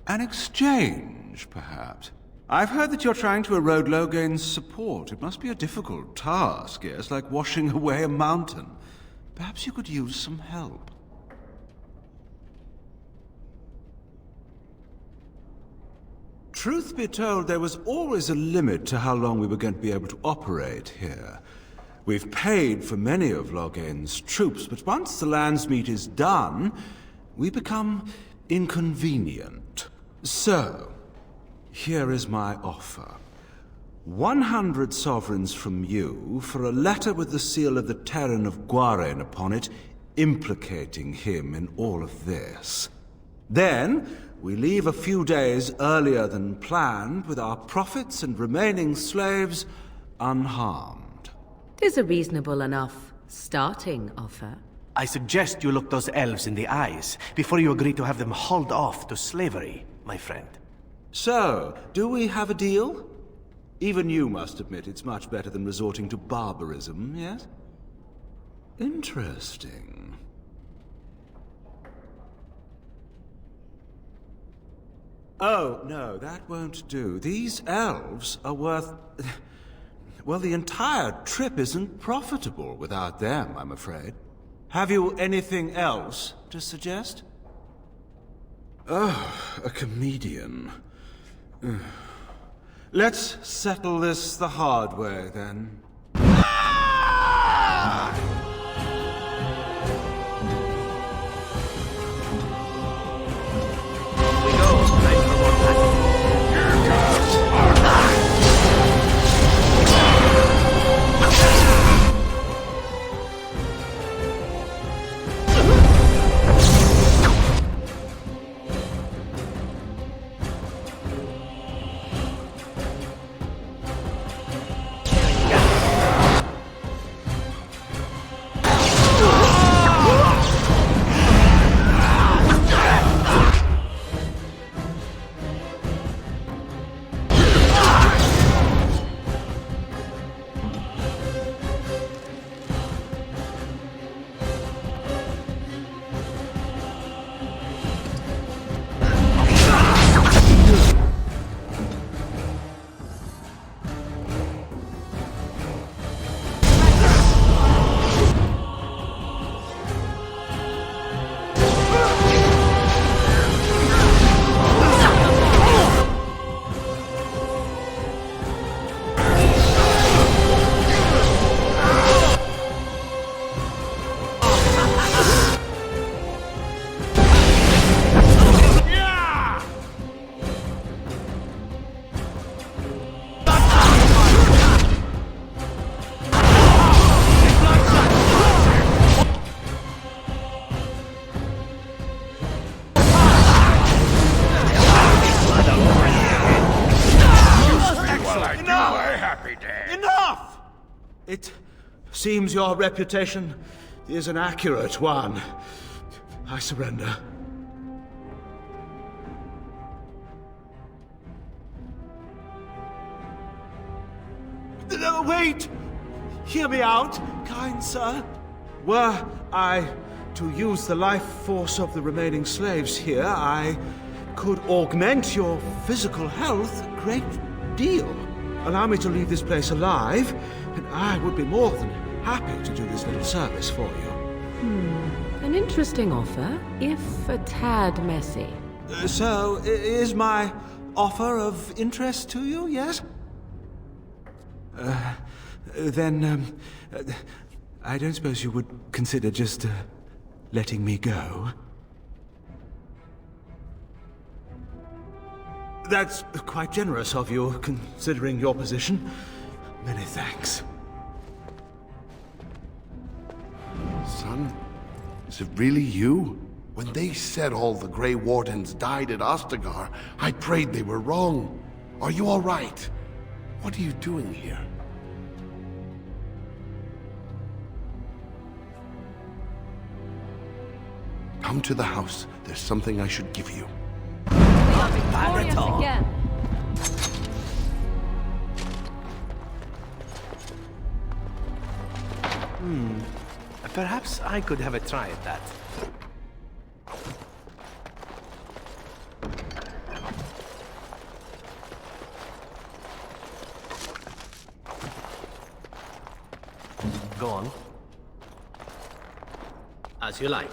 I: An exchange, perhaps. I've heard that you're trying to erode Logain's support. It must be a difficult task, yes, like washing away a mountain. Perhaps you could use some help. Truth be told, there was always a limit to how long we were going to be able to operate here. We've paid for many of Logain's troops, but once the Landsmeet is done, we become inconvenient. So, here is my offer. 100 sovereigns from you for a letter with the seal of the Terran of Guaren upon it, implicating him in all of this. Then, we leave a few days earlier than planned, with our profits and remaining slaves unharmed.
W: 'Tis a reasonable enough starting offer.
E: I suggest you look those elves in the eyes before you agree to have them hauled off to slavery, my friend.
I: So, do we have a deal? Even you must admit it's much better than resorting to barbarism, yes? Interesting. Oh, no, that won't do. These elves are worth... Well, the entire trip isn't profitable without them, I'm afraid. Have you anything else to suggest? Oh, a comedian. Let's settle this the hard way, then. Seems your reputation is an accurate one. I surrender. No, wait! Hear me out, kind sir. Were I to use the life force of the remaining slaves here, I could augment your physical health a great deal. Allow me to leave this place alive, and I would be more than happy to do this little service for you.
W: An interesting offer, if a tad messy.
I: So, is my offer of interest to you, yes? Then, I don't suppose you would consider just letting me go? That's quite generous of you, considering your position. Many thanks.
K: Son, is it really you? When they said all the Grey Wardens died at Ostagar, I prayed they were wrong. Are you all right? What are you doing here? Come to the house. There's something I should give you.
S: Victorious again.
E: Perhaps I could have a try at that. Go on. As you like.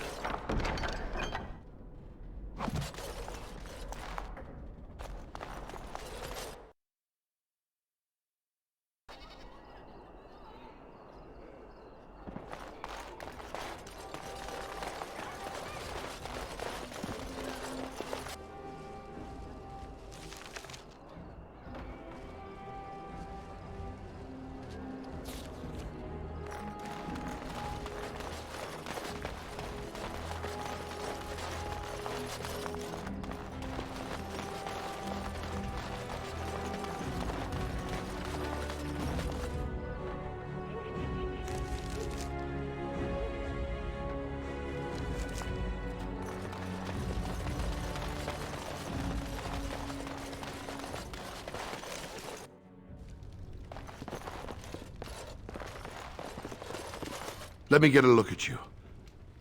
K: Let me get a look at you.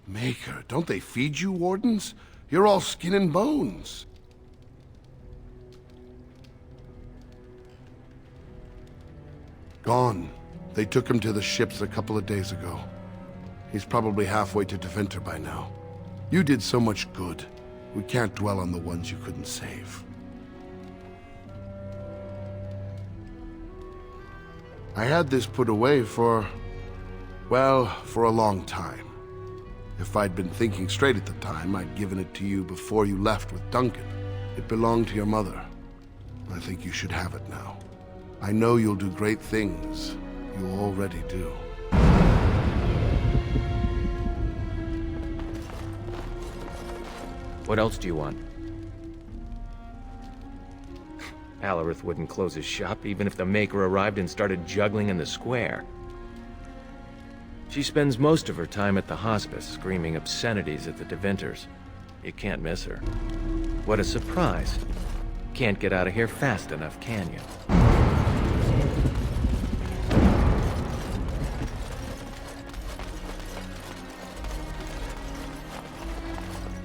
K: Maker, don't they feed you, Wardens? You're all skin and bones. Gone. They took him to the ships a couple of days ago. He's probably halfway to Deventer by now. You did so much good. We can't dwell on the ones you couldn't save. I had this put away for a long time. If I'd been thinking straight at the time, I'd given it to you before you left with Duncan. It belonged to your mother. I think you should have it now. I know you'll do great things. You already do.
M: What else do you want? Alarith wouldn't close his shop even if the Maker arrived and started juggling in the square. She spends most of her time at the hospice, screaming obscenities at the Deventers. You can't miss her. What a surprise. Can't get out of here fast enough, can you?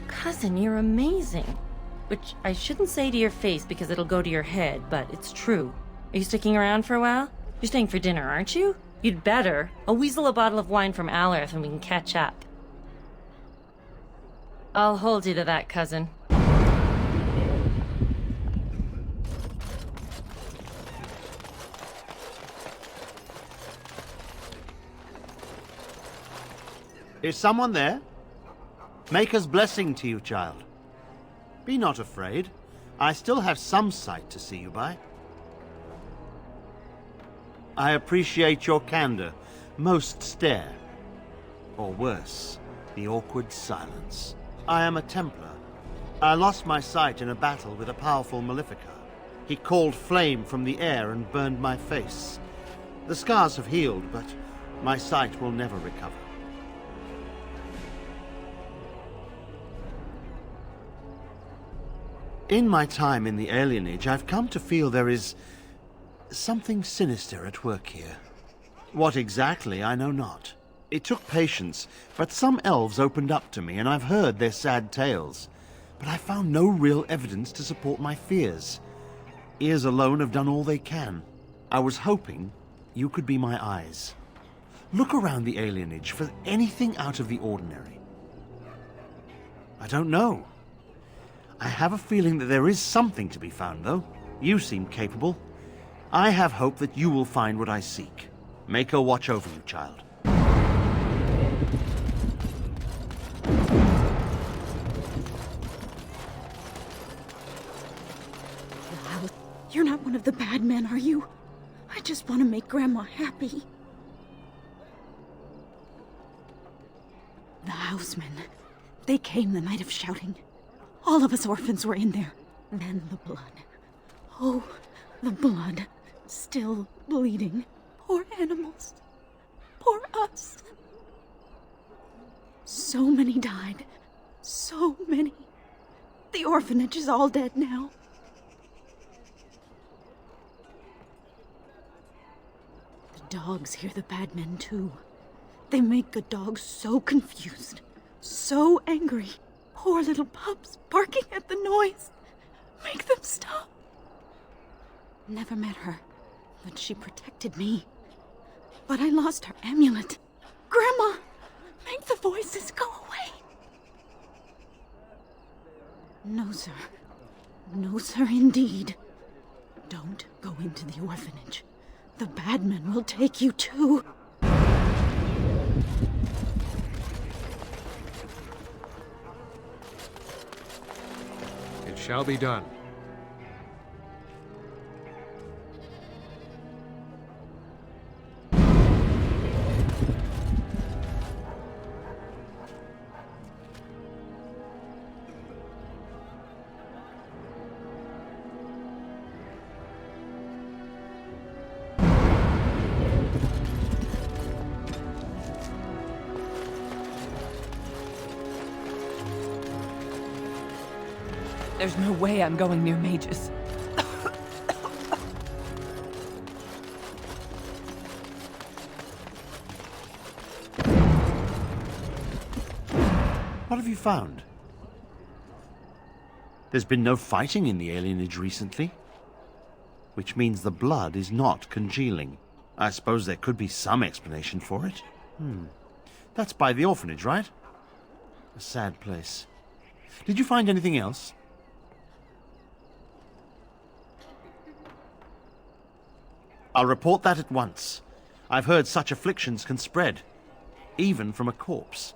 Q: Cousin, you're amazing. Which I shouldn't say to your face because it'll go to your head, but it's true. Are you sticking around for a while? You're staying for dinner, aren't you? You'd better. I'll weasel a bottle of wine from Alarith and we can catch up. I'll hold you to that, cousin.
F: Is someone there? Maker's blessing to you, child. Be not afraid. I still have some sight to see you by. I appreciate your candor. Most stare. Or worse, the awkward silence. I am a Templar. I lost my sight in a battle with a powerful Maleficar. He called flame from the air and burned my face. The scars have healed, but my sight will never recover. In my time in the alienage, I've come to feel there is something sinister at work here. What exactly, I know not. It took patience, but some elves opened up to me, and I've heard their sad tales. But I found no real evidence to support my fears. Ears alone have done all they can. I was hoping you could be my eyes. Look around the alienage for anything out of the ordinary. I don't know. I have a feeling that there is something to be found, though. You seem capable. I have hope that you will find what I seek. Mako watch over you, child.
H: You're not one of the bad men, are you? I just want to make Grandma happy. The housemen. They came the night of shouting. All of us orphans were in there. Then the blood. Oh, the blood. Still bleeding. Poor animals. Poor us. So many died. So many. The orphanage is all dead now. The dogs hear the bad men too. They make good dogs so confused, so angry. Poor little pups barking at the noise. Make them stop. Never met her, but she protected me. But I lost her amulet. Grandma, make the voices go away. No, sir. No, sir, indeed. Don't go into the orphanage. The bad men will take you too.
T: It shall be done.
H: There's no way I'm going near mages.
F: What have you found? There's been no fighting in the alienage recently, which means the blood is not congealing. I suppose there could be some explanation for it. That's by the orphanage, right? A sad place. Did you find anything else? I'll report that at once. I've heard such afflictions can spread, even from a corpse.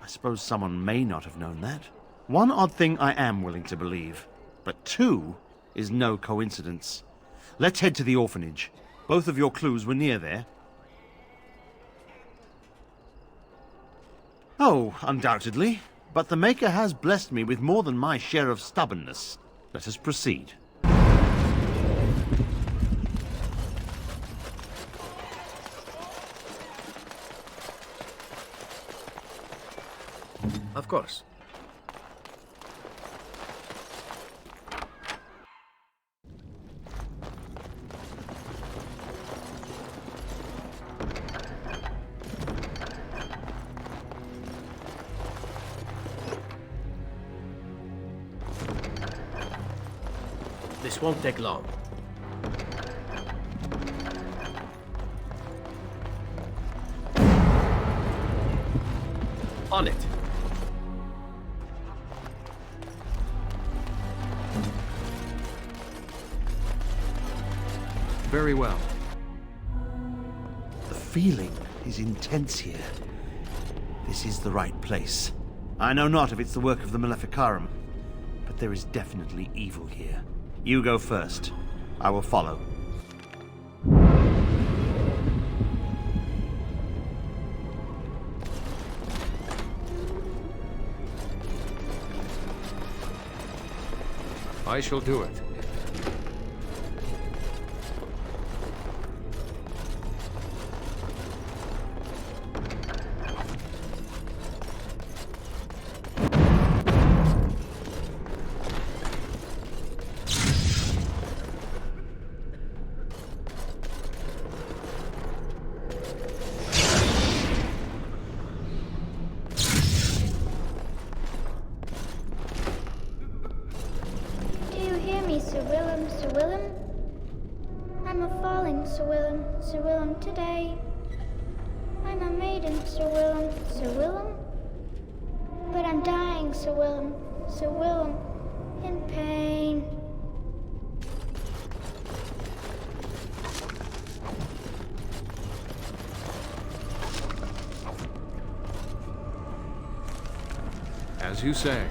F: I suppose someone may not have known that. One odd thing I am willing to believe, but two is no coincidence. Let's head to the orphanage. Both of your clues were near there. Oh, undoubtedly. But the Maker has blessed me with more than my share of stubbornness. Let us proceed.
L: Of course. This won't take long. On it.
T: Very well.
F: The feeling is intense here. This is the right place. I know not if it's the work of the Maleficarum, but there is definitely evil here. You go first. I will follow.
T: I shall do it.
C: breathing, Sir Willem. Sir Willem? But I'm dying, Sir Willem. Sir Willem. In pain.
T: As you say.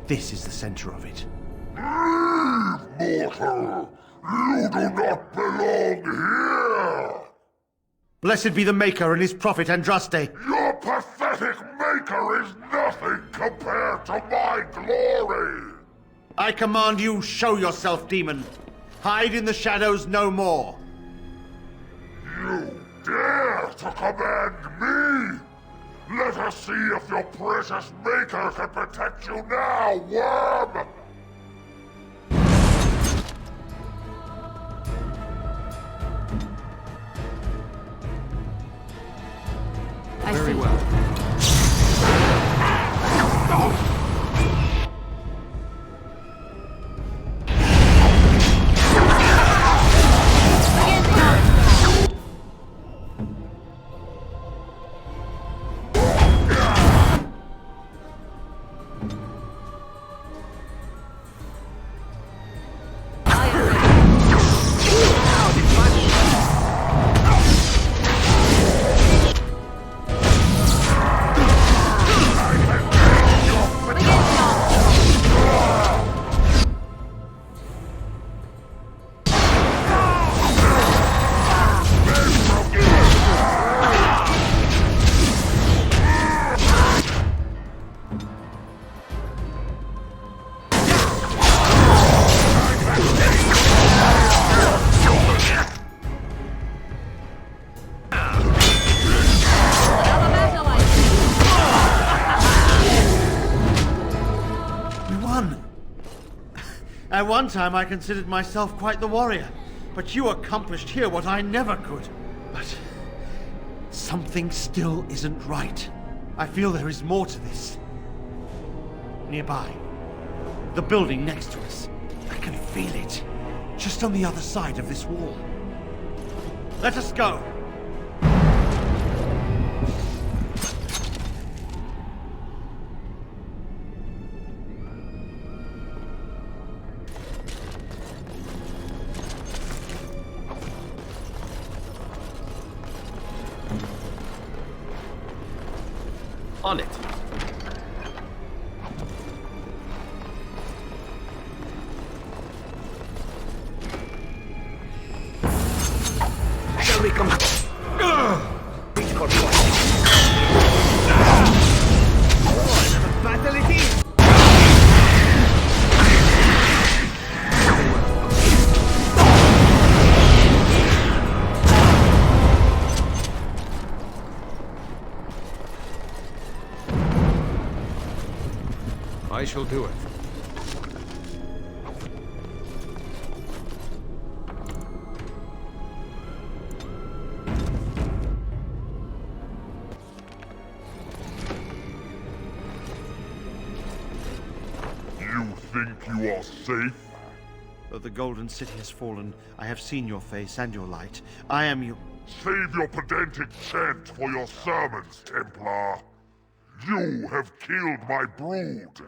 F: This is the center of it.
K: Leave, mortal! You do not belong here!
F: Blessed be the Maker and his prophet Andraste.
K: Your pathetic Maker is nothing compared to my glory!
F: I command you, show yourself, demon. Hide in the shadows no more.
K: You dare to command me? Let us see if your precious Maker can protect you now, worm!
T: Very well.
F: At one time I considered myself quite the warrior, but you accomplished here what I never could. But something still isn't right. I feel there is more to this. Nearby, the building next to us. I can feel it, just on the other side of this wall. Let us go.
L: On it.
E: Shall we come? Reach for one. Battle it is.
T: I shall do it.
K: You think you are safe?
F: Though the Golden City has fallen, I have seen your face and your light. I am your...
N: Save your pedantic chant for your sermons, Templar. You have killed my brood.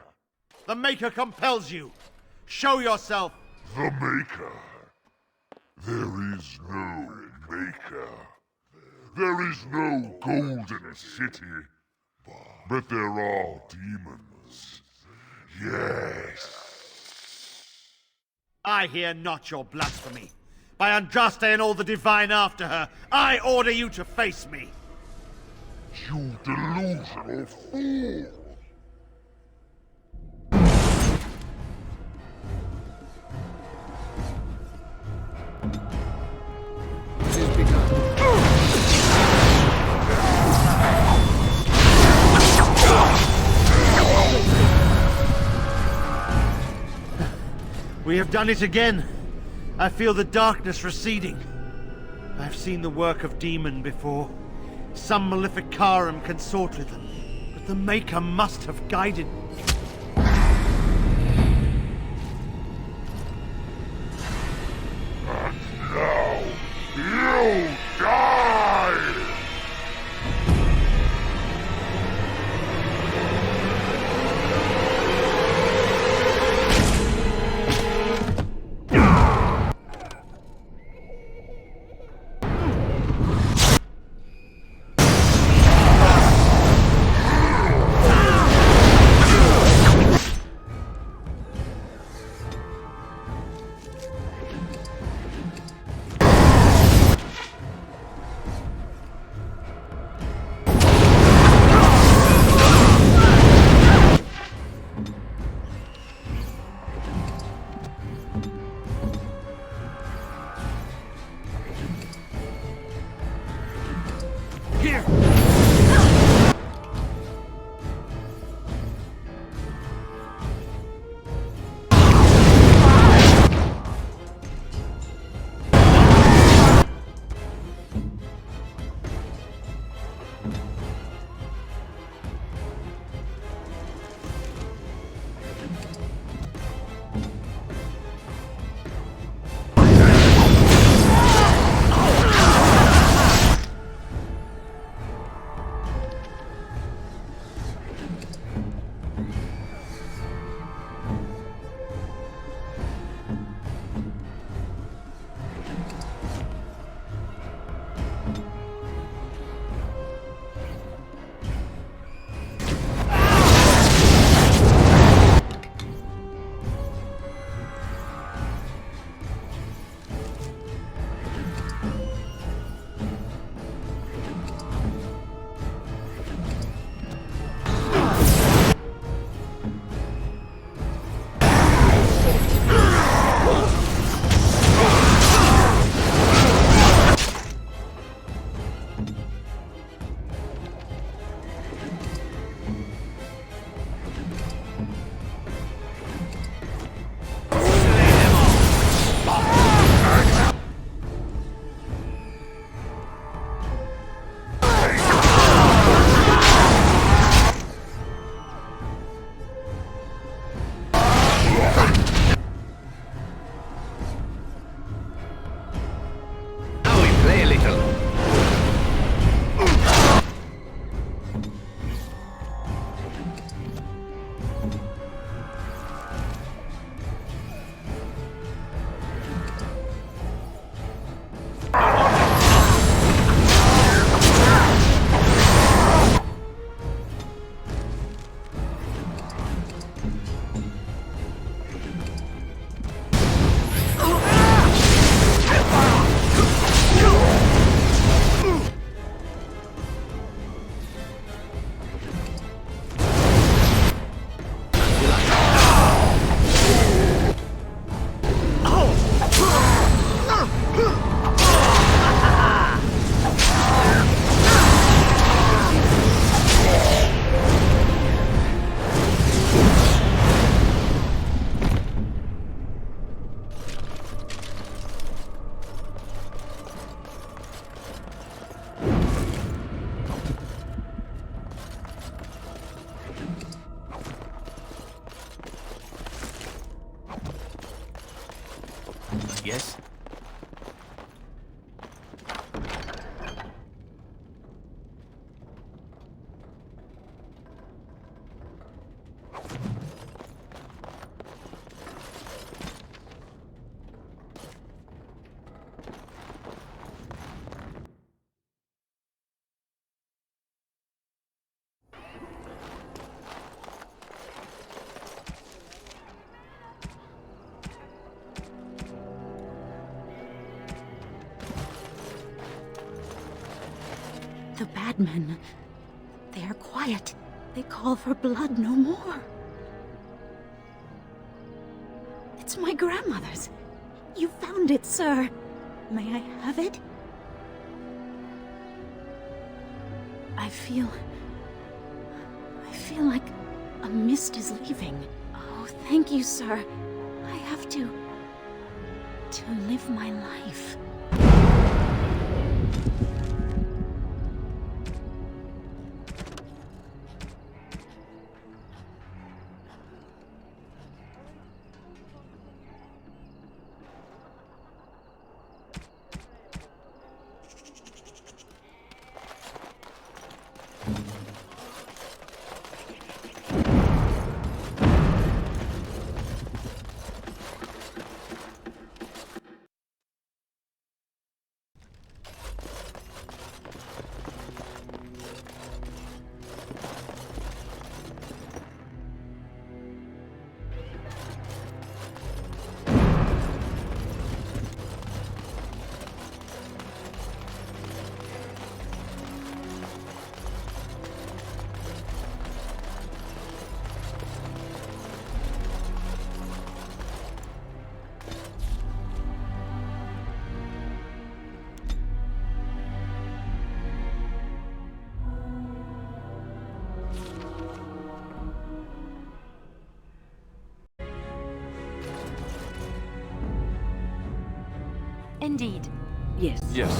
F: The Maker compels you. Show yourself.
N: The Maker? There is no Maker. There is no Golden City. But there are demons. Yes.
F: I hear not your blasphemy. By Andraste and all the divine after her, I order you to face me.
N: You delusional fool!
F: We have done it again. I feel the darkness receding. I've seen the work of demon before. Some Maleficarum consort with them, but the Maker must have guided.
N: And now, you die!
H: The bad men. They are quiet. They call for blood no more. It's my grandmother's. You found it, sir. May I have it? I feel like a mist is leaving. Oh, thank you, sir. I have to live my life.
A: Indeed.
H: Yes.
L: Yes.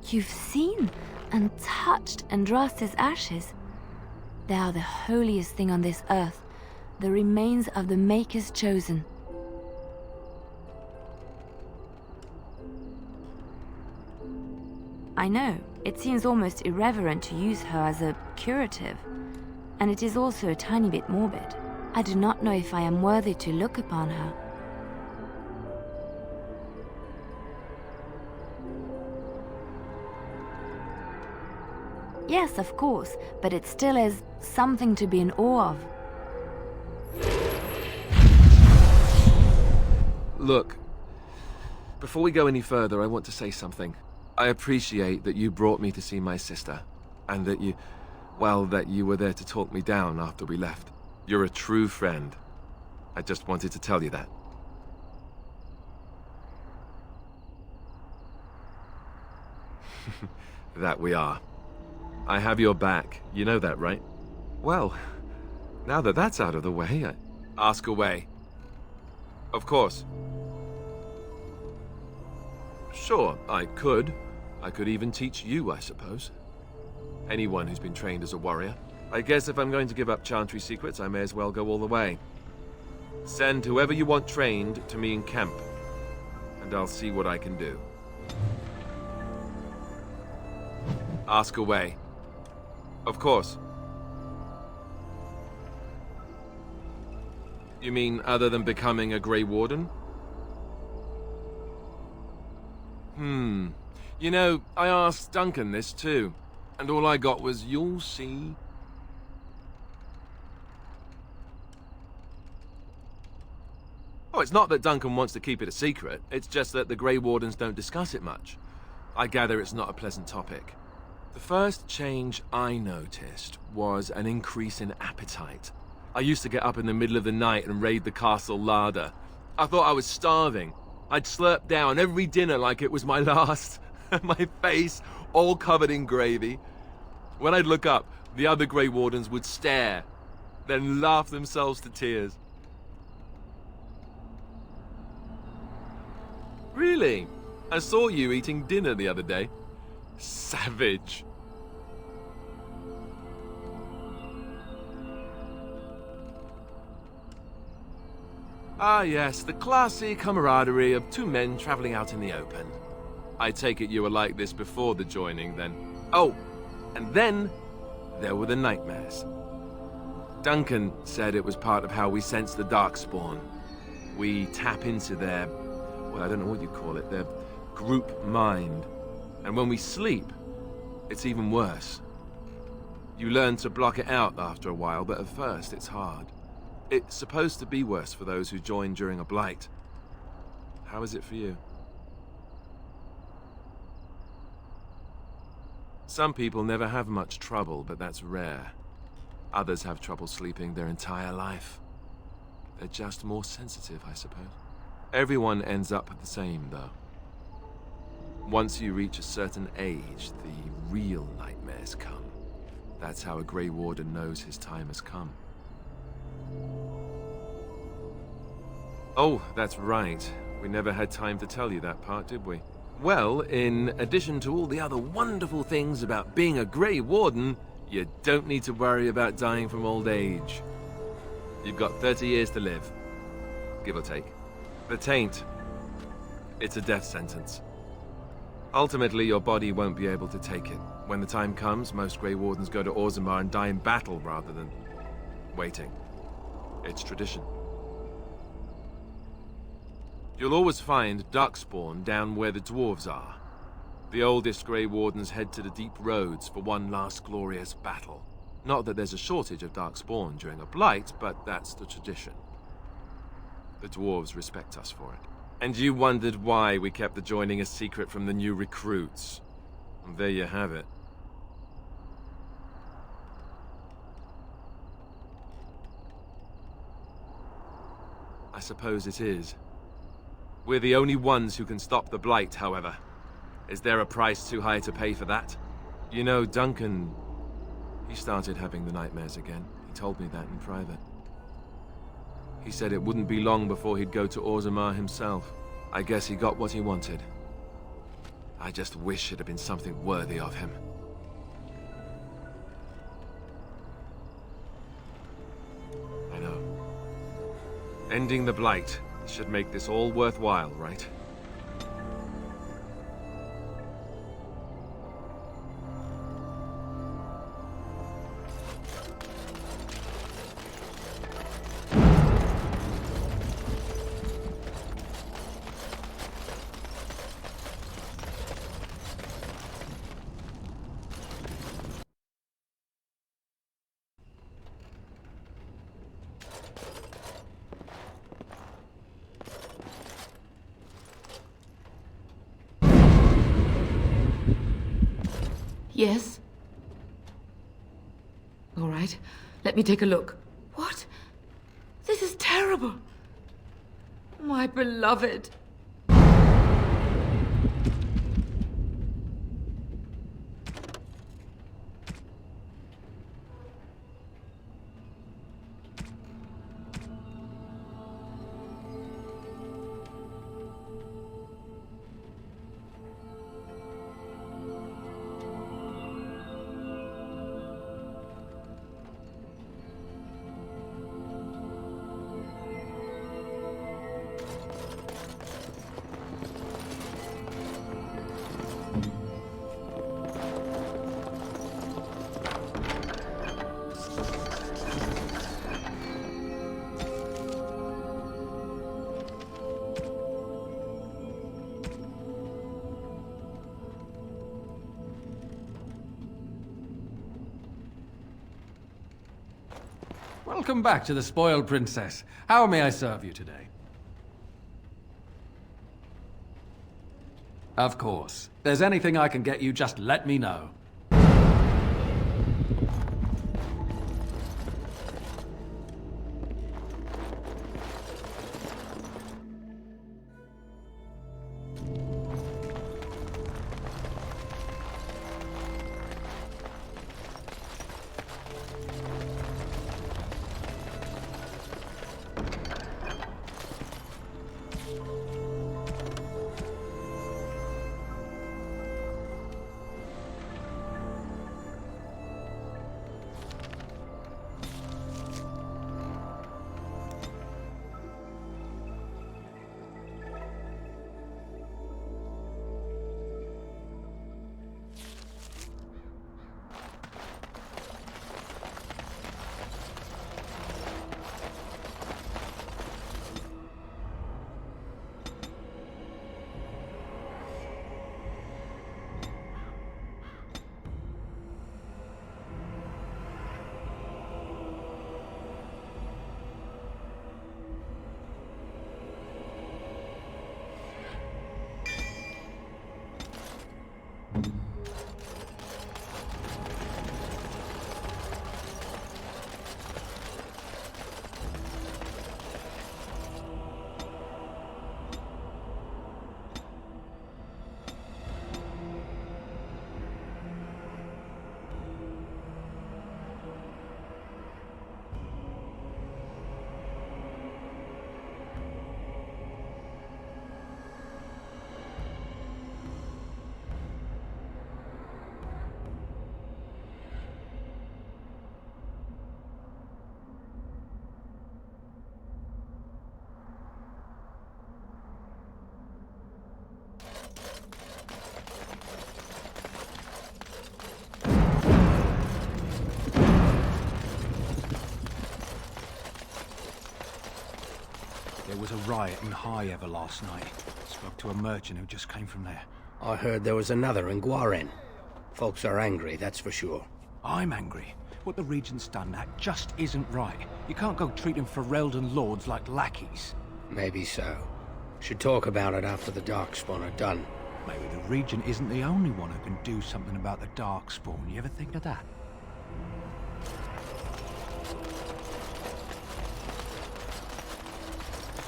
A: You've seen and touched Andraste's ashes. They are the holiest thing on this earth, the remains of the Maker's chosen. I know, it seems almost irreverent to use her as a curative, and it is also a tiny bit morbid. I do not know if I am worthy to look upon her. Yes, of course, but it still is something to be in awe of.
L: Look, before we go any further, I want to say something. I appreciate that you brought me to see my sister, and that you were there to talk me down after we left. You're a true friend. I just wanted to tell you that. That we are. I have your back. You know that, right? Well, now that that's out of the way, ask away. Of course. Sure, I could. I could even teach you, I suppose. Anyone who's been trained as a warrior. I guess if I'm going to give up Chantry secrets, I may as well go all the way. Send whoever you want trained to me in camp, and I'll see what I can do. Ask away. Of course. You mean other than becoming a Grey Warden? You know, I asked Duncan this too, and all I got was, "You'll see." Oh, it's not that Duncan wants to keep it a secret. It's just that the Grey Wardens don't discuss it much. I gather it's not a pleasant topic. The first change I noticed was an increase in appetite. I used to get up in the middle of the night and raid the castle larder. I thought I was starving. I'd slurp down every dinner like it was my last. My face all covered in gravy. When I'd look up, the other Grey Wardens would stare, then laugh themselves to tears. Really? I saw you eating dinner the other day. Savage. Ah yes, the classy camaraderie of two men traveling out in the open. I take it you were like this before the joining, then. Oh, and then there were the nightmares. Duncan said it was part of how we sense the Darkspawn. We tap into their, well, I don't know what you call it, their group mind. And when we sleep, it's even worse. You learn to block it out after a while, but at first it's hard. It's supposed to be worse for those who join during a blight. How is it for you? Some people never have much trouble, but that's rare. Others have trouble sleeping their entire life. They're just more sensitive, I suppose. Everyone ends up the same, though. Once you reach a certain age, the real nightmares come. That's how a Grey Warden knows his time has come. Oh, that's right. We never had time to tell you that part, did we? Well, in addition to all the other wonderful things about being a Grey Warden, you don't need to worry about dying from old age. You've got 30 years to live, give or take. The taint, it's a death sentence. Ultimately, your body won't be able to take it. When the time comes, most Grey Wardens go to Orzammar and die in battle rather than waiting. It's tradition. You'll always find Darkspawn down where the dwarves are. The oldest Grey Wardens head to the deep roads for one last glorious battle. Not that there's a shortage of Darkspawn during a blight, but that's the tradition. The dwarves respect us for it. And you wondered why we kept the joining a secret from the new recruits. And there you have it. I suppose it is. We're the only ones who can stop the blight, however. Is there a price too high to pay for that? You know, Duncan, he started having the nightmares again. He told me that in private. He said it wouldn't be long before he'd go to Orzammar himself. I guess he got what he wanted. I just wish it had been something worthy of him. I know. Ending the blight should make this all worthwhile, right?
P: Yes? All right, let me take a look. What? This is terrible. My beloved.
R: Welcome back to the Spoiled Princess. How may I serve you today? Of course. If there's anything I can get you, just let me know.
U: There was a riot in High Ever last night. Spoke to a merchant who just came from there.
M: I heard there was another in Guaren. Folks are angry, that's for sure.
U: I'm angry. What the Regent's done, that just isn't right. You can't go treating Ferelden lords like lackeys.
M: Maybe so. Should talk about it after the Darkspawn are done.
U: Maybe the Regent isn't the only one who can do something about the Darkspawn. You ever think of that?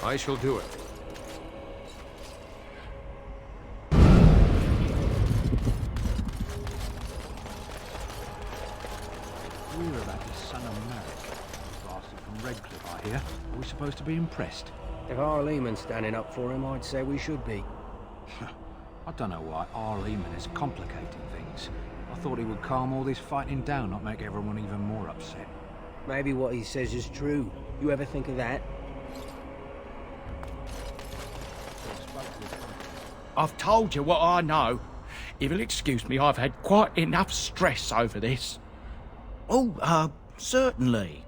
T: I shall do it.
U: We're about this son of Merrick. Bastard from Redcliffe, I hear. Are we supposed to be impressed?
M: If our Lehman's standing up for him, I'd say we should be.
U: I don't know why R. Lehman is complicating things. I thought he would calm all this fighting down, not make everyone even more upset.
M: Maybe what he says is true. You ever think of that?
V: I've told you what I know. If you'll excuse me, I've had quite enough stress over this.
X: Oh, certainly.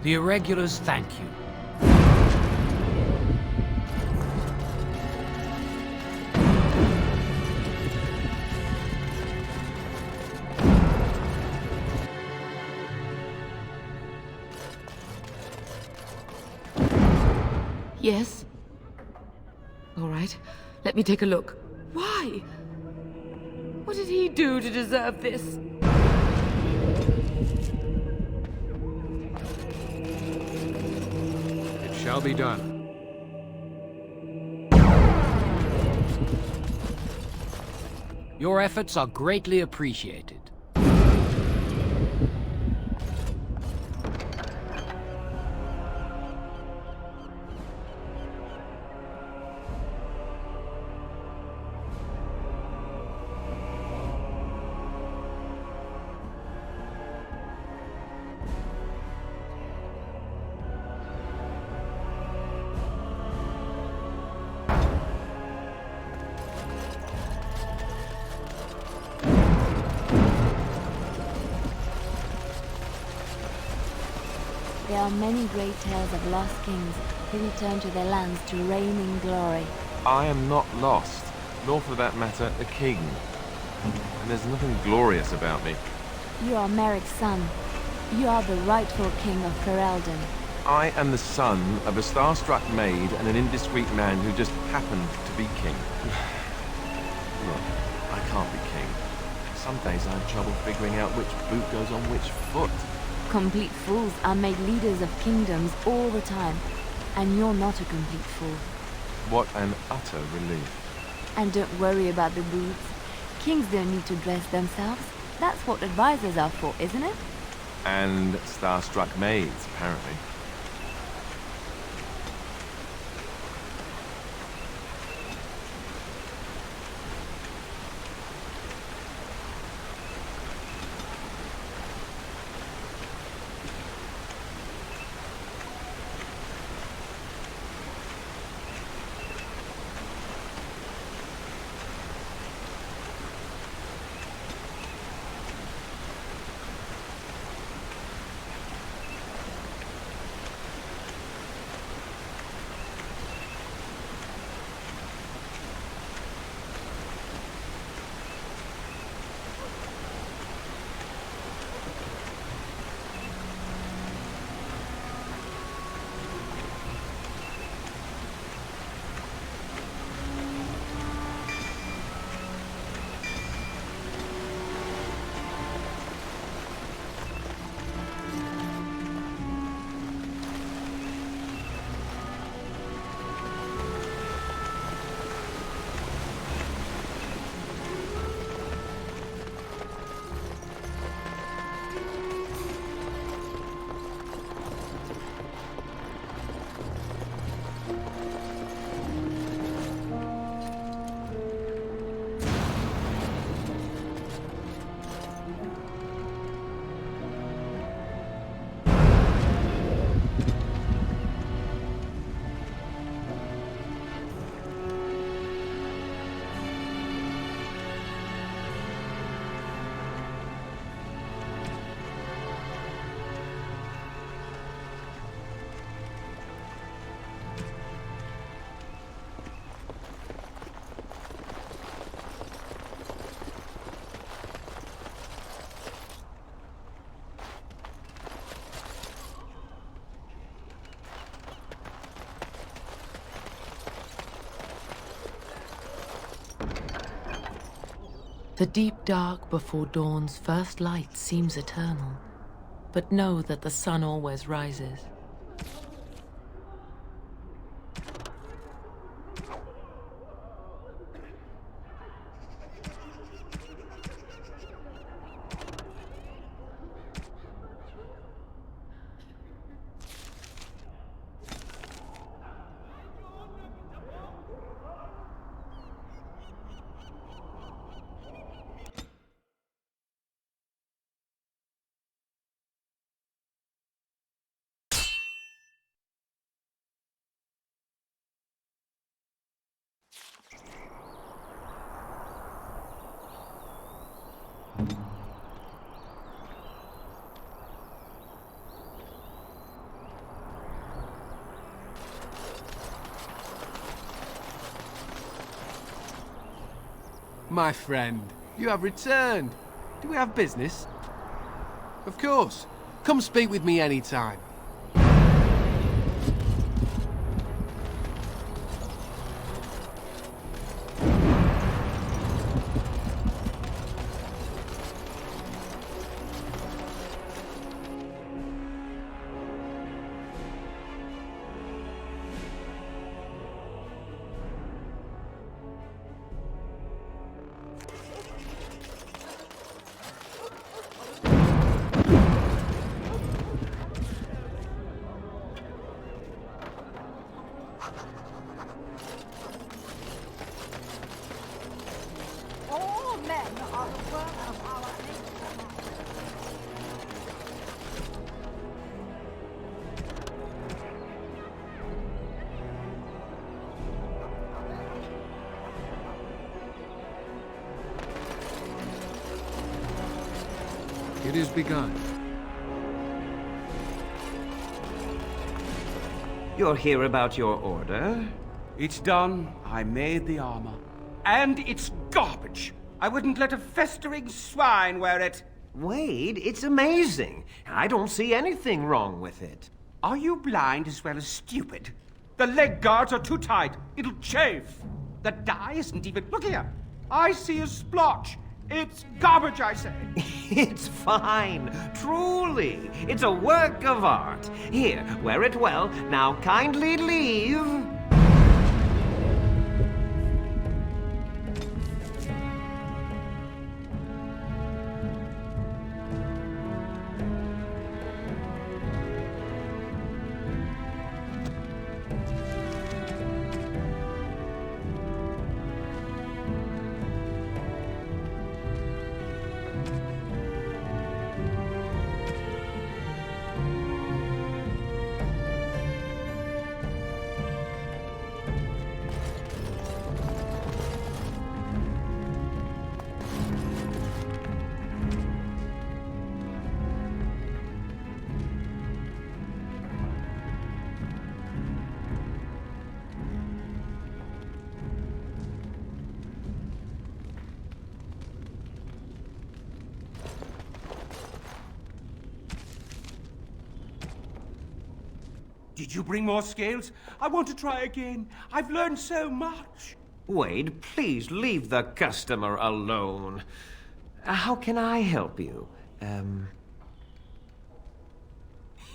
U: The Irregulars thank you.
P: Yes? All right, let me take a look. Why? What did he do to deserve this?
T: It shall be done.
U: Your efforts are greatly appreciated.
A: There are many great tales of lost kings who return to their lands to reign in glory.
L: I am not lost, nor for that matter, a king. And there's nothing glorious about me.
A: You are Merrick's son. You are the rightful king of Ferelden.
L: I am the son of a star-struck maid and an indiscreet man who just happened to be king. Look, I can't be king. Some days I have trouble figuring out which boot goes on which foot.
A: Complete fools are made leaders of kingdoms all the time, and you're not a complete fool.
L: What an utter relief.
A: And don't worry about the boots. Kings don't need to dress themselves. That's what advisors are for, isn't it?
L: And star-struck maids, apparently.
W: The deep dark before dawn's first light seems eternal, but know that the sun always rises.
T: my friend. You have returned. Do we have business? Of course. Come speak with me anytime. It is begun.
D: You're here about your order?
G: It's done. I made the armor. And it's garbage. I wouldn't let a festering swine wear it.
D: Wade, it's amazing. I don't see anything wrong with it.
G: Are you blind as well as stupid? The leg guards are too tight. It'll chafe. The dye isn't even... Look here. I see a splotch. It's garbage, I say.
D: It's fine. Truly. It's a work of art. Here, wear it well. Now kindly leave.
G: Did you bring more scales? I want to try again. I've learned so much.
D: Wade, please leave the customer alone. How can I help you?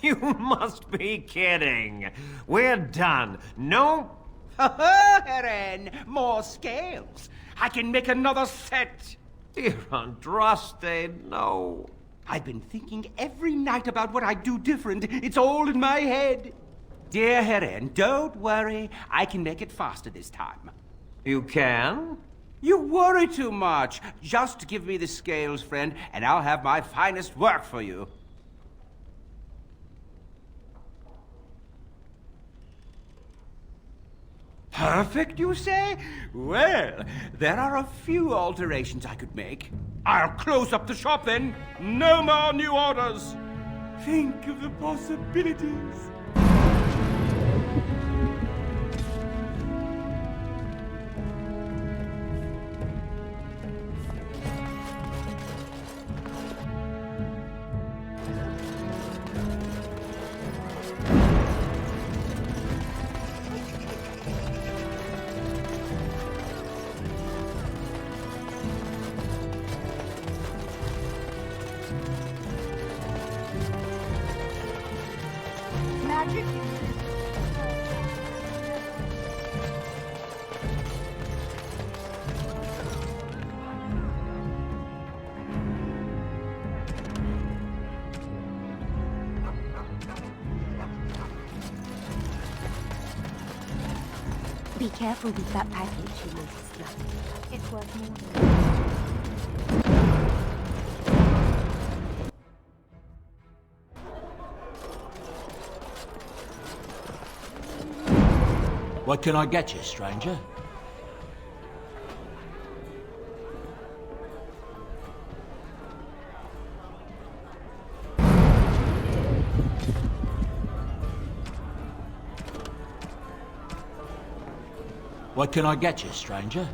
D: You must be kidding. We're done. No...
G: Heren, more scales. I can make another set.
D: Dear Andraste, no.
G: I've been thinking every night about what I'd do different. It's all in my head. Dear Heren, don't worry. I can make it faster this time.
D: You can?
G: You worry too much. Just give me the scales, friend, and I'll have my finest work for you. Perfect, you say? Well, there are a few alterations I could make. I'll close up the shop then. No more new orders. Think of the possibilities.
A: Be careful with that package, you Mrs. It's worth more.
U: What can I get you, stranger? What can I get you, stranger?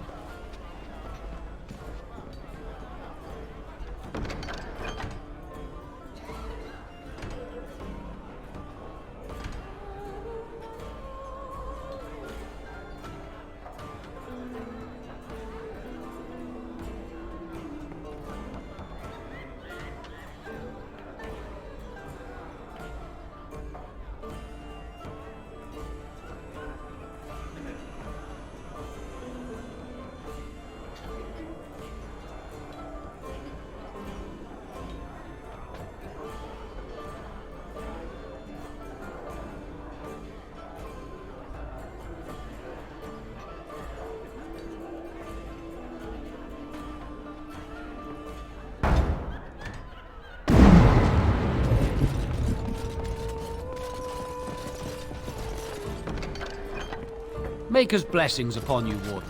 U: Maker's blessings upon you, Warden.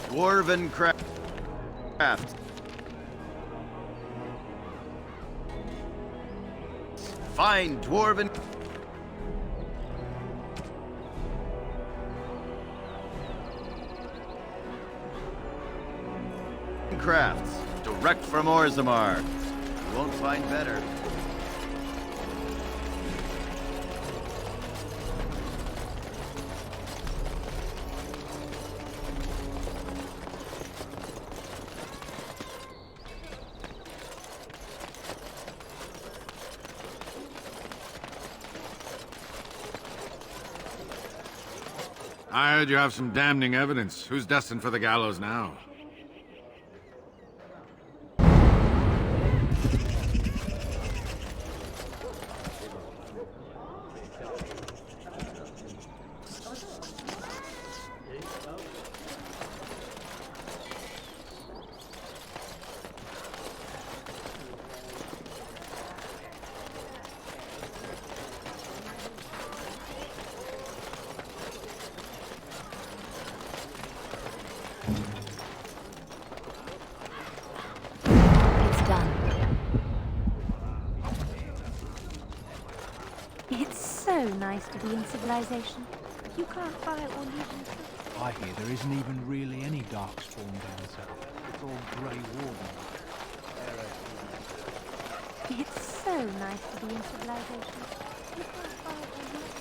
B: Dwarven craft. Fine dwarven crafts direct from Orzammar. You won't find better.
I: I heard you have some damning evidence. Who's destined for the gallows now?
C: So nice to be in civilization. You can't buy or live in.
U: I hear there isn't even really any darkspawn down south. It's all grey warden.
C: It's so nice to be in civilization. You can't buy or live in.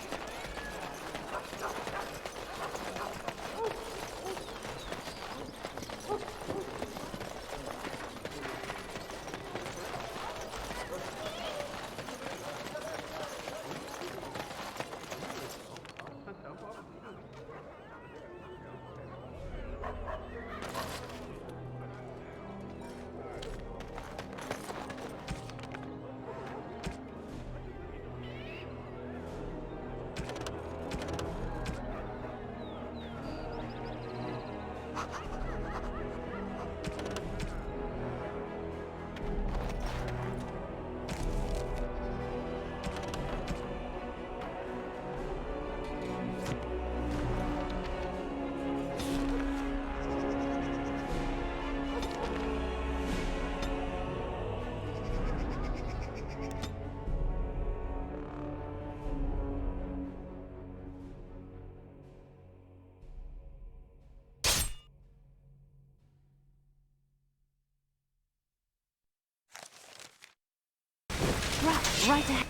C: Right ahead.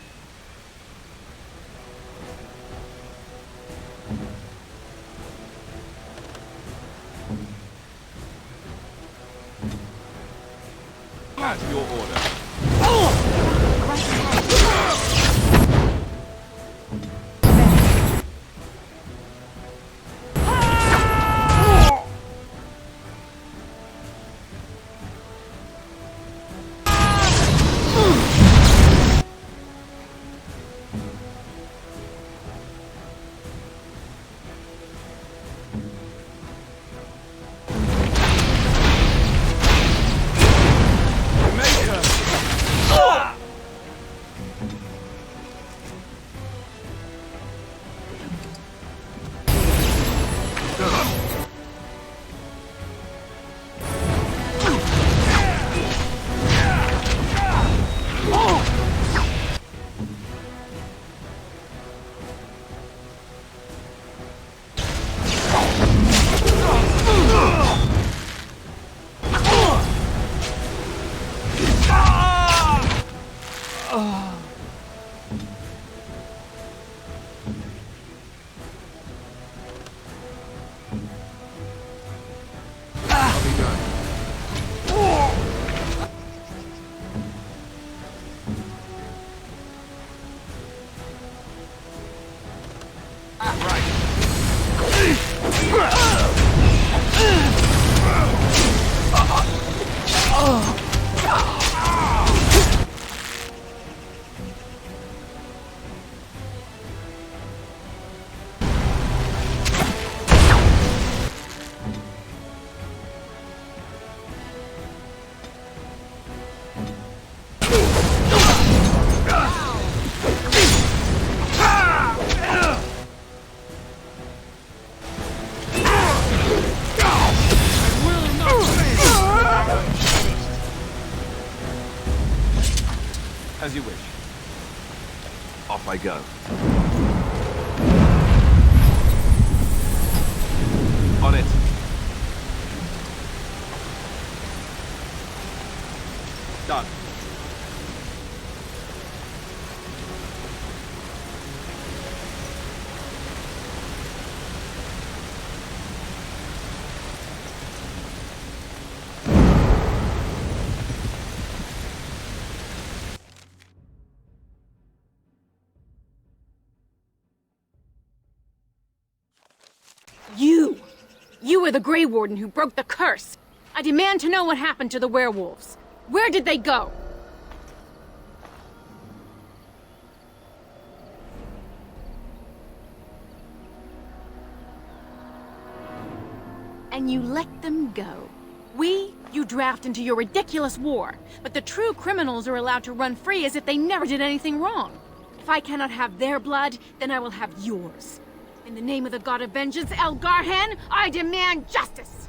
L: At your order.
C: Right ahead.
L: As you wish. Off I go. On it. Done.
H: You were the Grey Warden who broke the curse. I demand to know what happened to the werewolves. Where did they go? And you let them go. You draft into your ridiculous war, but the true criminals are allowed to run free as if they never did anything wrong. If I cannot have their blood, then I will have yours. In the name of the god of vengeance, El Garhan, I demand justice!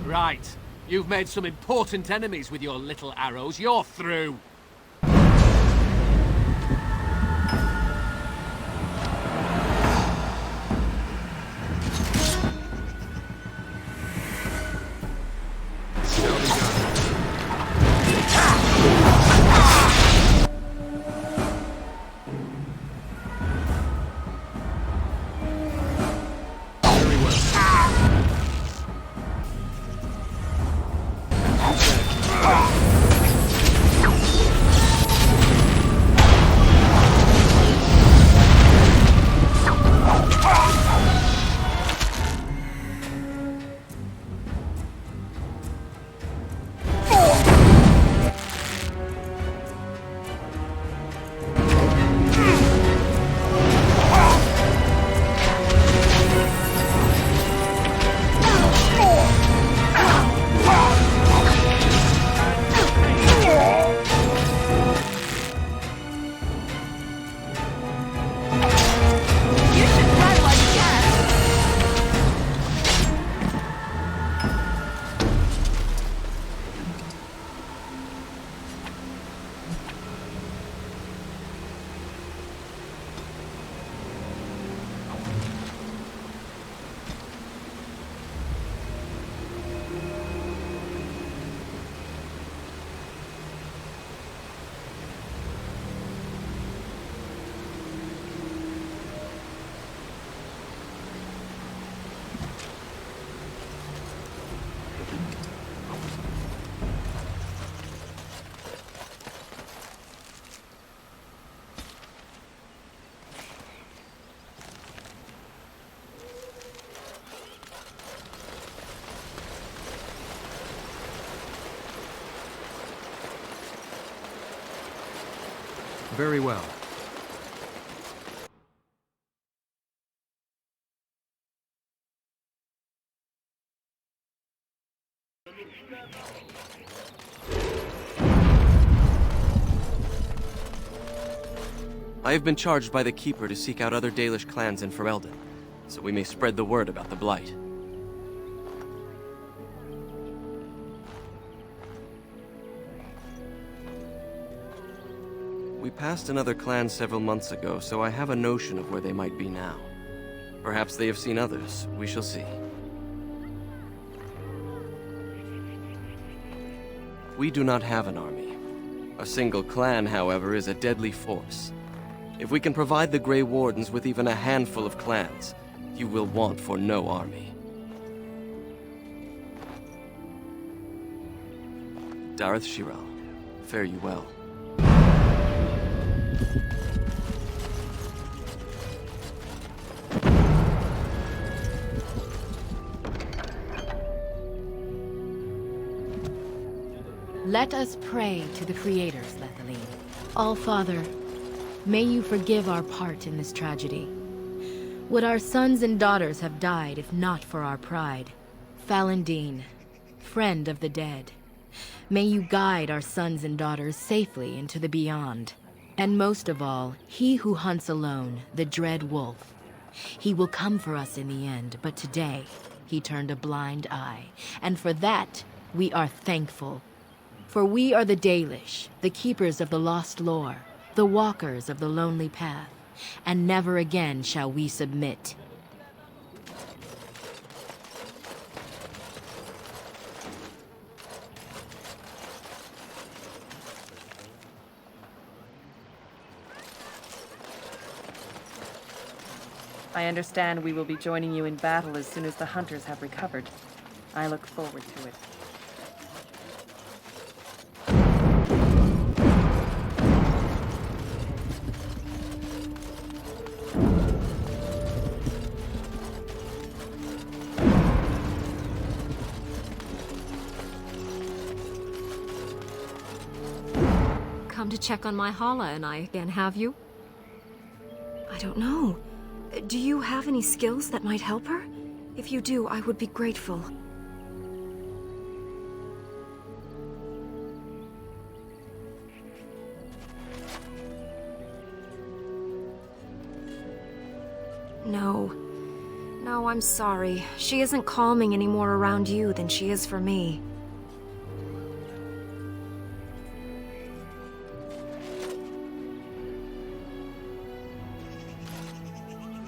E: Right. You've made some important enemies with your little arrows. You're through.
T: Very well.
J: I have been charged by the Keeper to seek out other Dalish clans in Ferelden, so we may spread the word about the Blight. We passed another clan several months ago, so I have a notion of where they might be now. Perhaps they have seen others. We shall see. We do not have an army. A single clan, however, is a deadly force. If we can provide the Grey Wardens with even a handful of clans, you will want for no army. Dareth Shiral, fare you well.
W: Let us pray to the creators, Lethaline. All-Father, may you forgive our part in this tragedy. Would our sons and daughters have died if not for our pride? Falendine, friend of the dead, may you guide our sons and daughters safely into the beyond. And most of all, he who hunts alone, the dread wolf. He will come for us in the end, but today, he turned a blind eye. And for that, we are thankful. For we are the Dalish, the keepers of the lost lore, the walkers of the lonely path, and never again shall we submit.
O: I understand we will be joining you in battle as soon as the hunters have recovered. I look forward to it.
Q: Come to check on my Hala and I again, have you?
S: I don't know. Do you have any skills that might help her? If you do, I would be grateful. No. No, I'm sorry. She isn't calming any more around you than she is for me.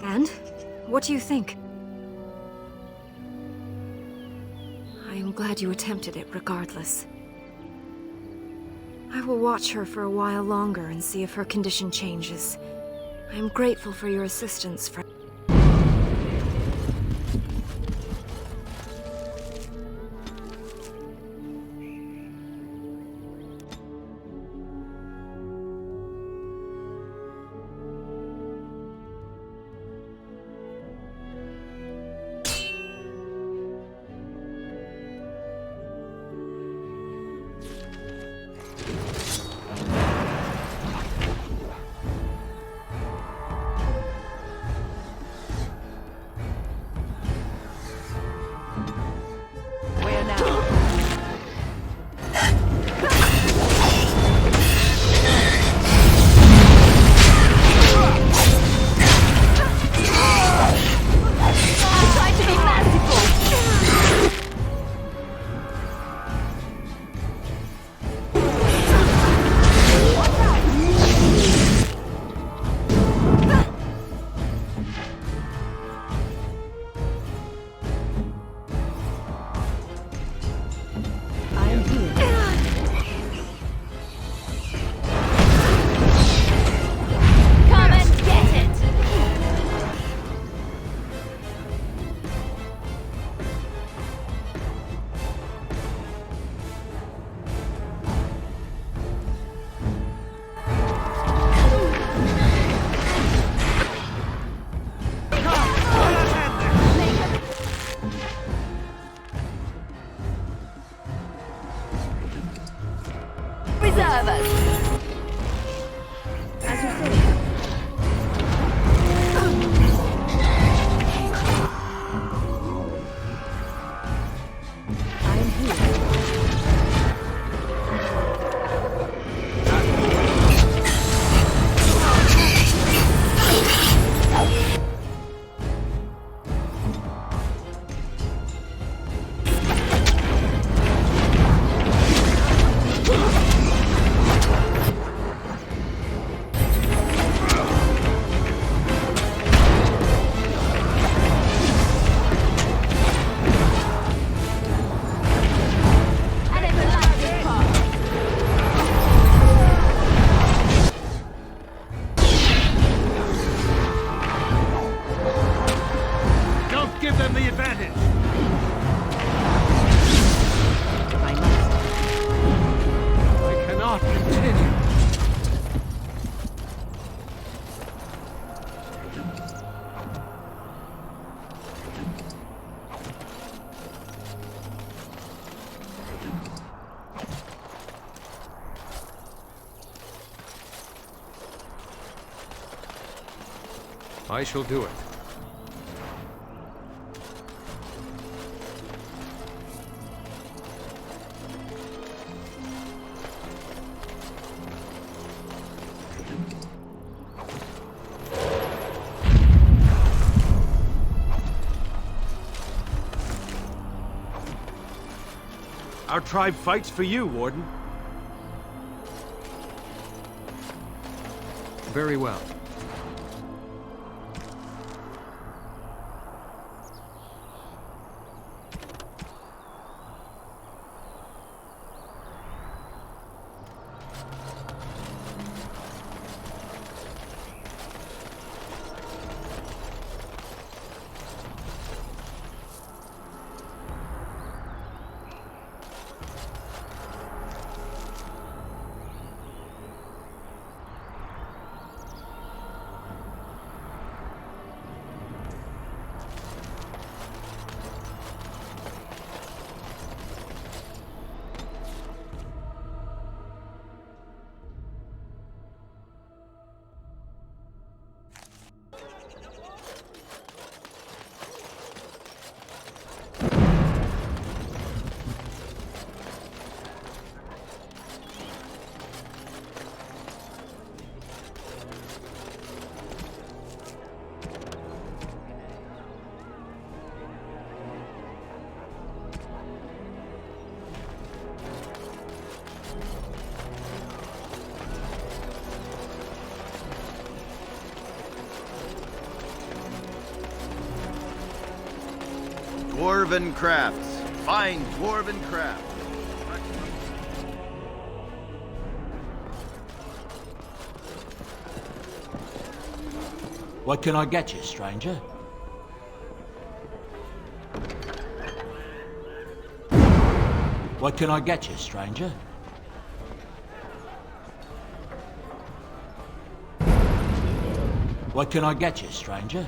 S: And? What do you think? I am glad you attempted it, regardless. I will watch her for a while longer and see if her condition changes. I am grateful for your assistance, friend.
T: give them the advantage.
W: I must.
T: I cannot continue. I shall do it.
G: Our tribe fights for you, Warden.
T: Very well.
B: Dwarven crafts. Fine dwarven crafts.
U: What can I get you, stranger? What can I get you, stranger? What can I get you, stranger?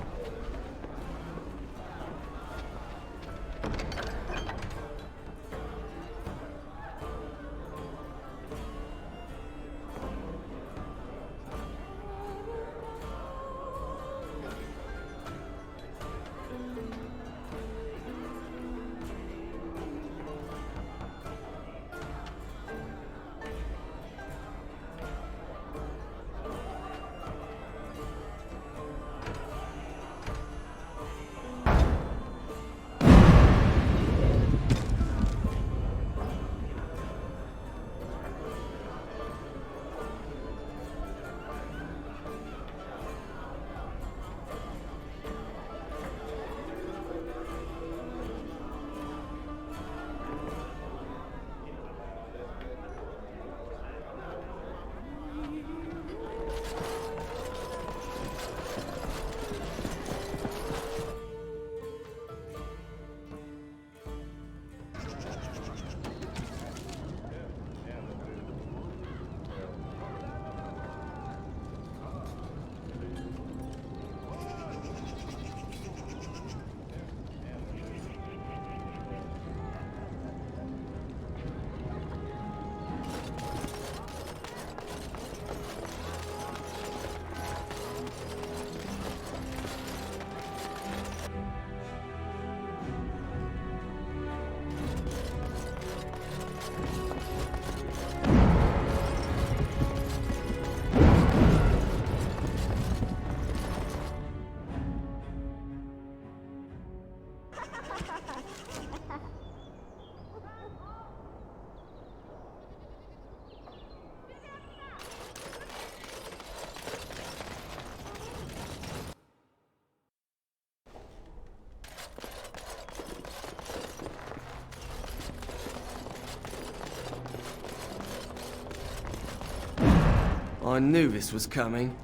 J: I knew this was coming.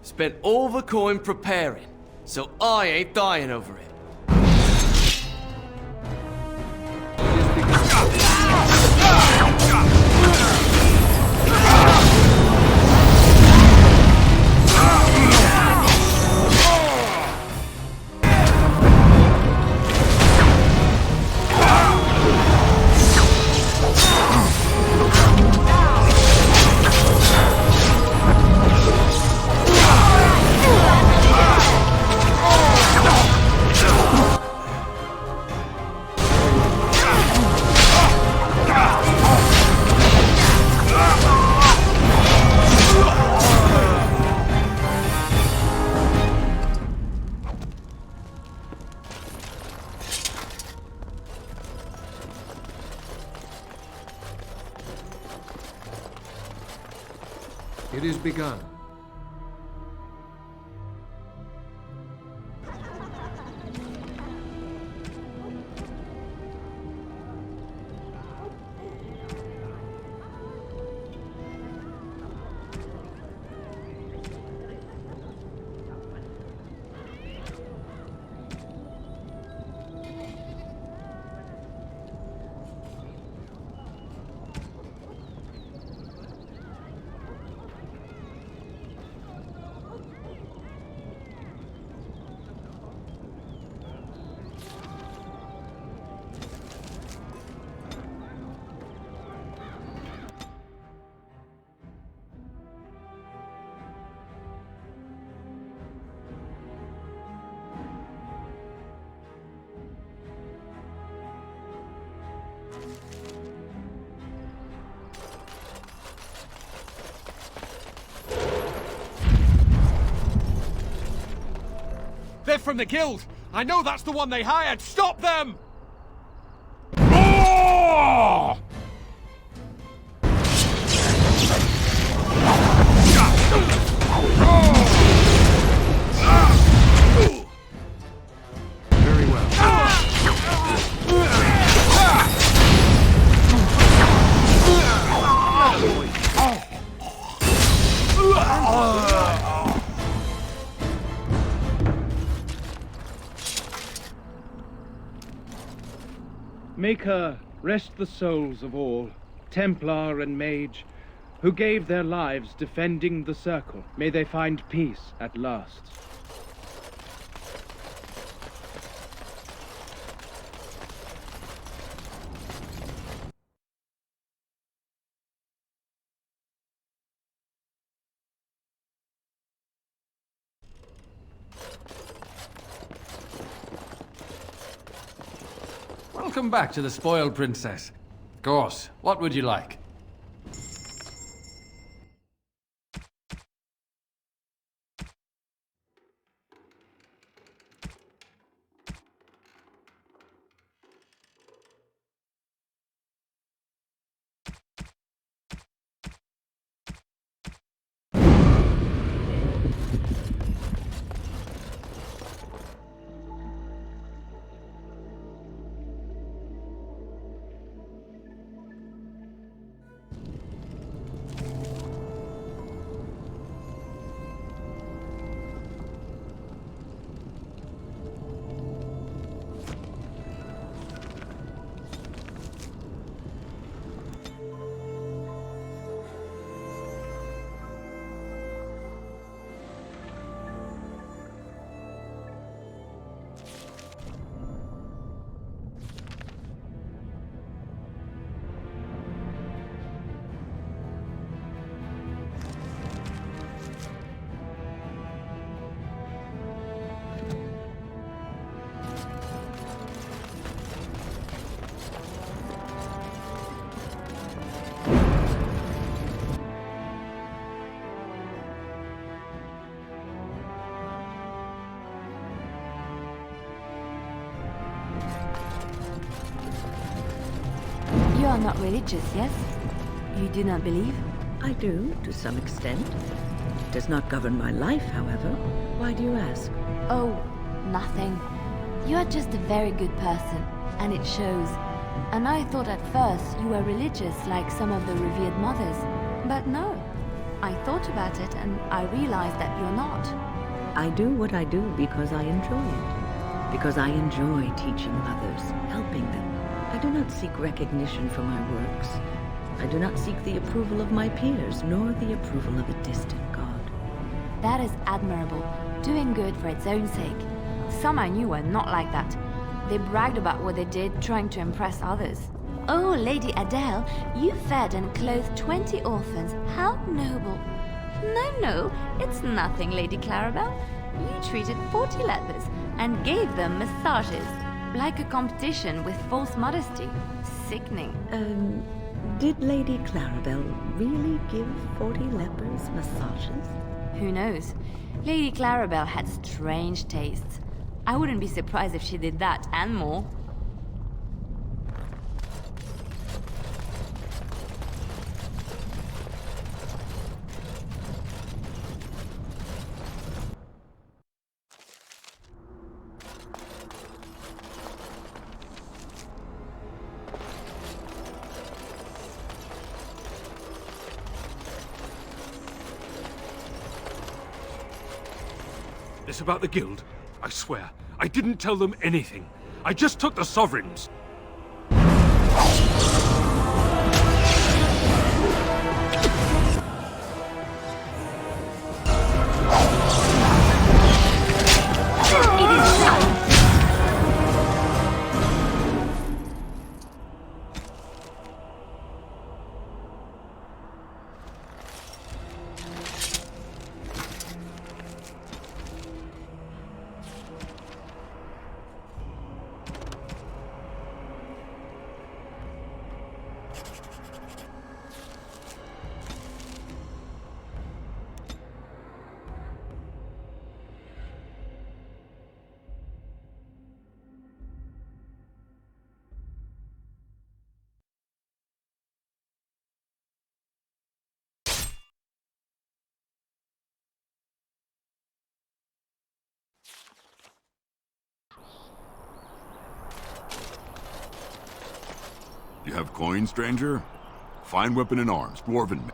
J: Spent all the coin preparing, so I ain't dying over it.
T: It is begun.
V: They're from the guild! I know that's the one they hired! Stop them!
T: Very well.
F: Make her rest the souls of all, Templar and Mage, who gave their lives defending the Circle. May they find peace at last.
K: Welcome back to the Spoiled Princess. Of course, what would you like?
A: You are not religious, yes? You do not believe?
N: I do, to some extent. It does not govern my life, however. Why do you ask?
A: Oh, nothing. You are just a very good person, and it shows. And I thought at first you were religious like some of the revered mothers. But no. I thought about it and I realized that you're not.
N: I do what I do because I enjoy it. Because I enjoy teaching others, helping them. I do not seek recognition for my works. I do not seek the approval of my peers, nor the approval of a distant god.
A: That is admirable, doing good for its own sake. Some I knew were not like that. They bragged about what they did, trying to impress others. Oh, Lady Adele, you fed and clothed 20 orphans. How noble. No, it's nothing, Lady Clarabelle. You treated 40 lepers and gave them massages. Like a competition with false modesty. Sickening.
N: Did Lady Clarabelle really give 40 lepers massages?
A: Who knows? Lady Clarabelle had strange tastes. I wouldn't be surprised if she did that and more.
U: this about the guild. I swear, I didn't tell them anything. I just took the sovereigns.
M: You have coin, stranger? Fine weapon and arms, dwarven.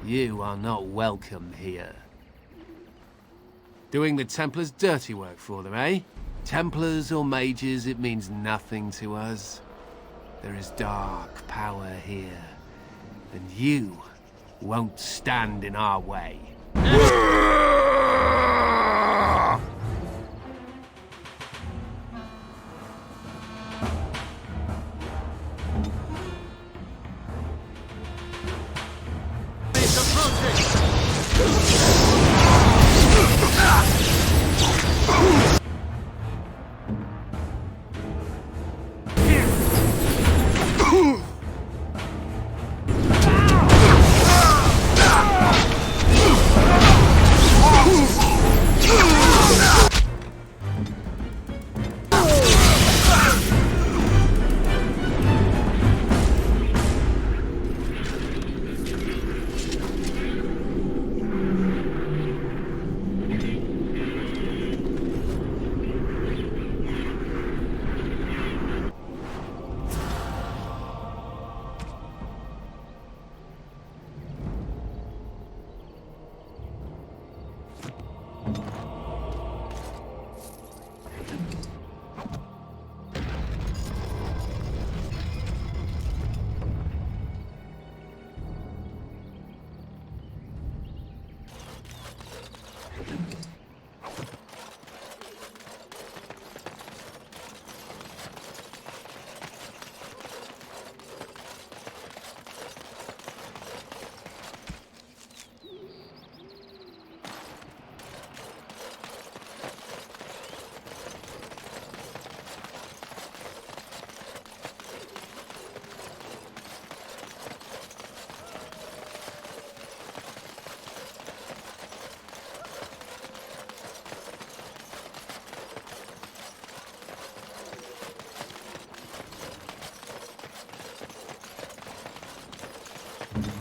P: You are not welcome here.
E: Doing the Templars' dirty work for them, eh? Templars or mages, it means nothing to us. There is dark power here, and you won't stand in our way.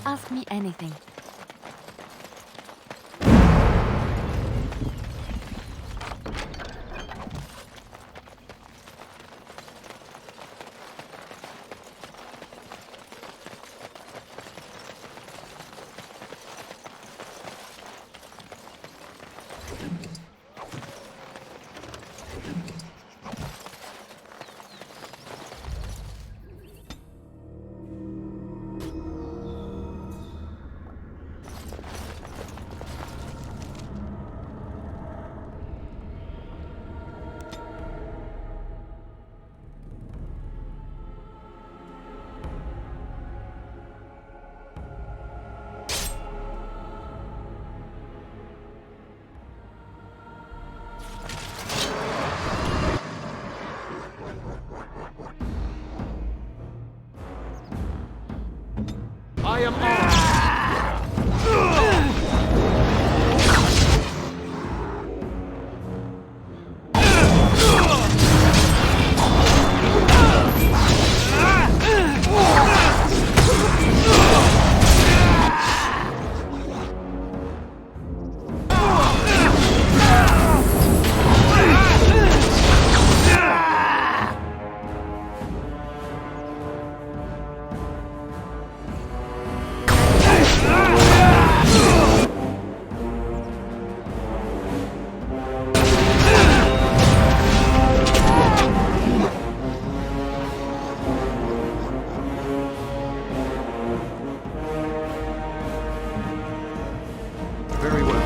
A: Ask me anything.
T: I am armed. Very well.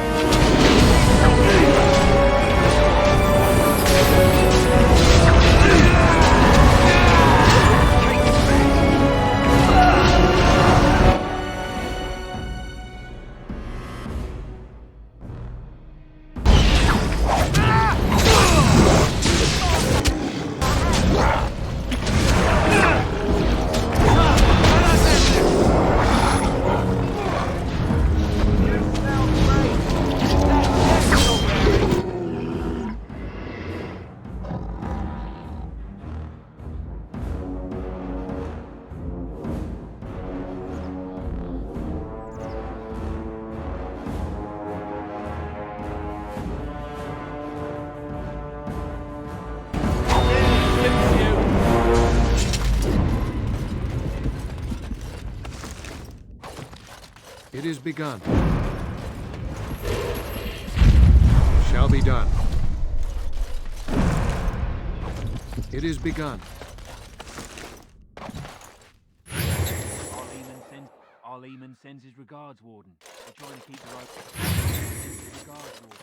T: It is begun. Shall shall be done. It is begun.
U: Lehman sends his regards, Warden. We're trying to keep the road. Regards, Warden.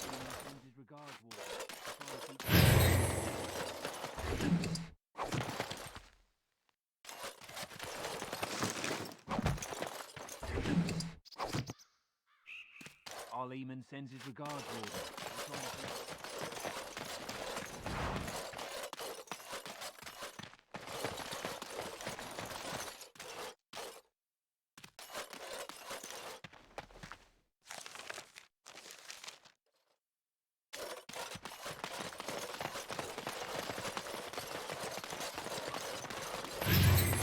U: Lehman sends his regards, Warden. Lehman sends his regards, Warden. We're trying to keep...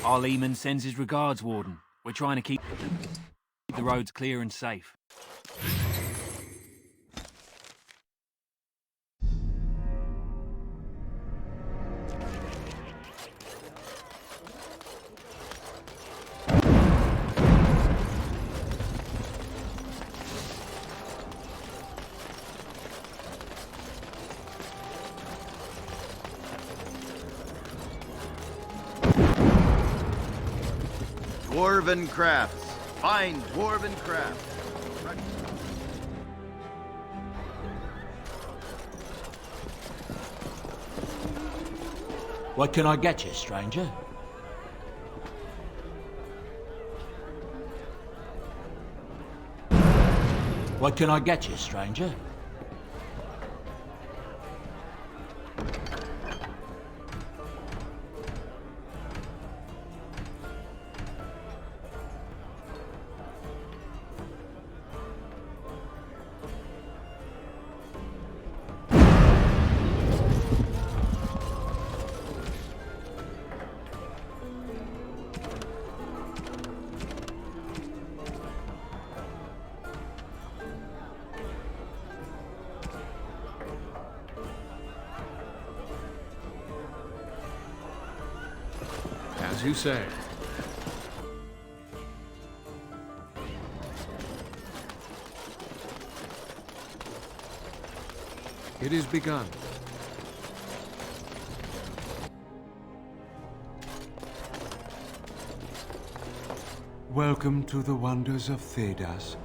U: Our Lehman sends his regards, Warden. We're trying to keep the roads clear and safe.
B: Dwarven crafts. Find dwarven crafts.
U: What can I get you, stranger? What can I get you, stranger?
T: As you say. It is begun.
D: Welcome to the wonders of Thedas.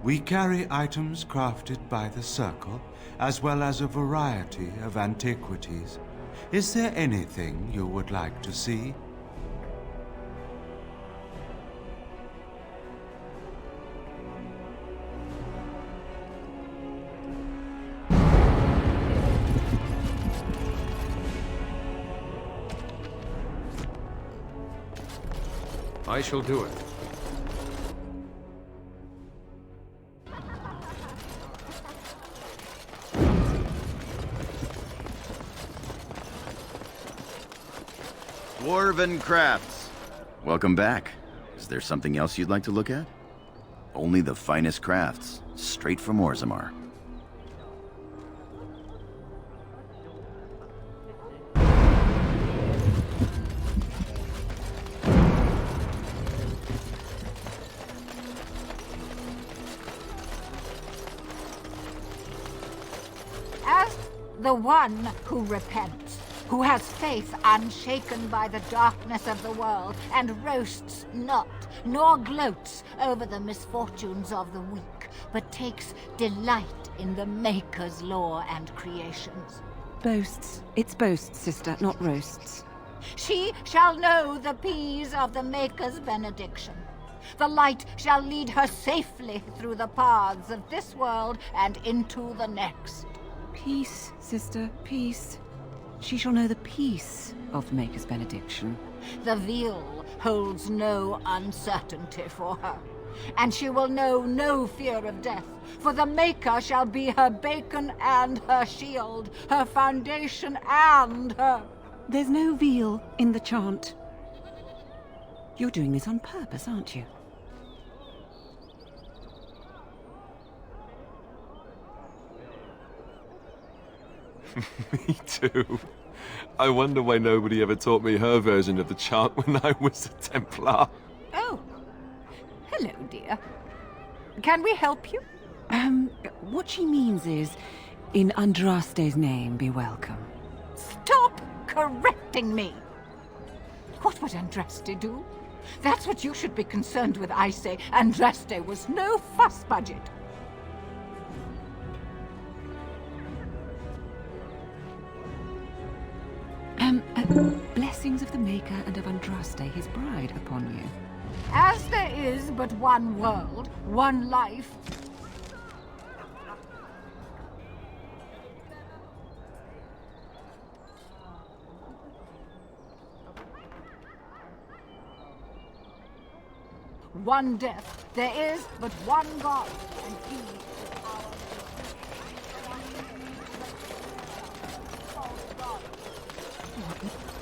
D: We carry items crafted by the Circle, as well as a variety of antiquities. Is there anything you would like to see?
T: I shall do it.
B: Dwarven crafts. Welcome back. Is there something else you'd like to look at? Only the finest crafts, straight from Orzammar.
P: As the one who repents, who has faith unshaken by the darkness of the world, and roasts not, nor gloats over the misfortunes of the weak, but takes delight in the Maker's law and creations.
R: Boasts. It's boasts, sister, not roasts.
P: She shall know the peace of the Maker's benediction. The light shall lead her safely through the paths of this world and into the next.
R: Peace, sister, peace. She shall know the peace of the Maker's benediction.
P: The veil holds no uncertainty for her, and she will know no fear of death, for the Maker shall be her beacon and her shield, her foundation and her...
R: There's no veil in the chant. You're doing this on purpose, aren't you?
L: Me too. I wonder why nobody ever taught me her version of the chant when I was a Templar.
P: Oh. Hello, dear. Can we help you?
R: What she means is, in Andraste's name, be welcome.
P: Stop correcting me! What would Andraste do? That's what you should be concerned with, I say. Andraste was no fuss budget.
R: Blessings of the Maker and of Andraste, his bride, upon you.
P: As there is but one world, one life. One death, there is but one God, and he is our...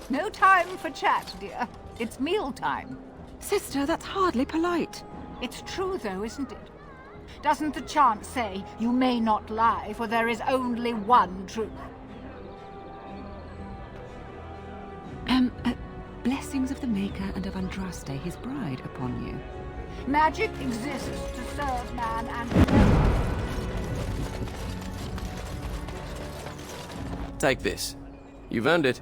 P: No time for chat, dear. It's mealtime.
R: Sister, that's hardly polite.
P: It's true, though, isn't it? Doesn't the chant say, you may not lie, for there is only one truth?
R: Blessings of the Maker and of Andraste, his bride, upon you.
P: Magic exists to serve man and...
J: Take this. You've earned it.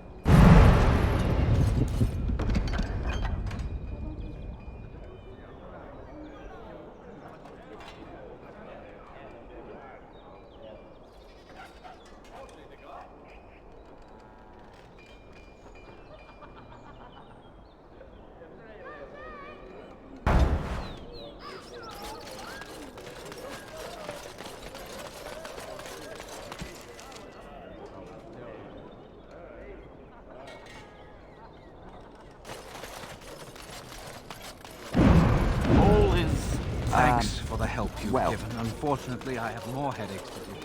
V: Thanks for the help you've given. Unfortunately, I have more headaches to deal with.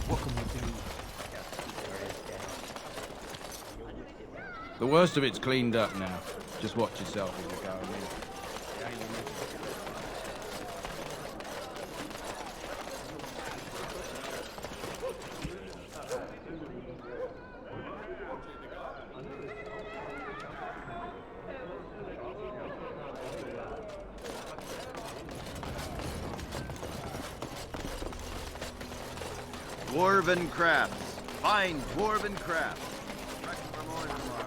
V: What can we do?
F: The worst of it's cleaned up now. Just watch yourself as you go in.
B: Dwarven crafts. Fine dwarven crafts. Fresh from Ordenmar.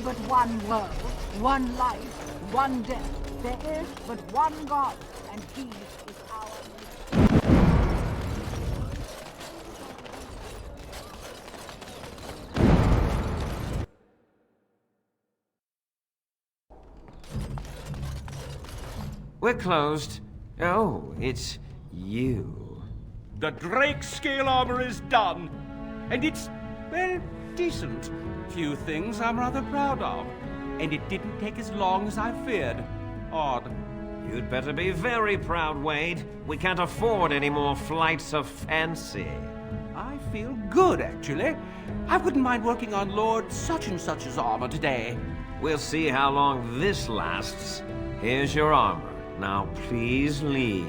P: But one world, one life, one death. There is but one God, and he is our...
G: We're closed. Oh, it's you.
C: The Drake scale armor is done, and it's, well, decent. Few things I'm rather proud of, and it didn't take as long as I feared. Odd.
G: You'd better be very proud, Wade. We can't afford any more flights of fancy.
C: I feel good, actually. I wouldn't mind working on Lord such-and-such's armor today.
G: We'll see how long this lasts. Here's your armor. Now please leave.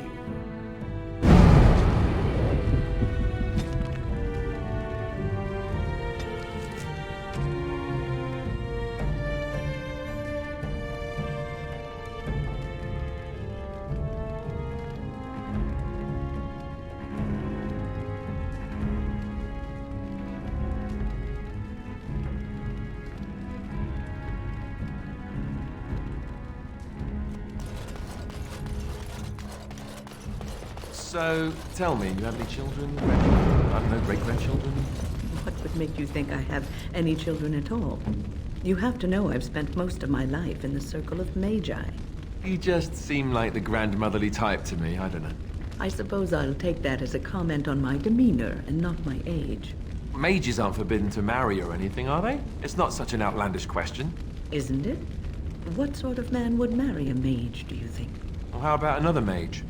L: So, tell me, you have any children? I don't know, great-grandchildren?
N: What would make you think I have any children at all? You have to know I've spent most of my life in the circle of magi.
L: You just seem like the grandmotherly type to me, I don't know.
N: I suppose I'll take that as a comment on my demeanor and not my age.
L: Mages aren't forbidden to marry or anything, are they? It's not such an outlandish question.
N: Isn't it? What sort of man would marry a mage, do you think?
L: Or how about another mage?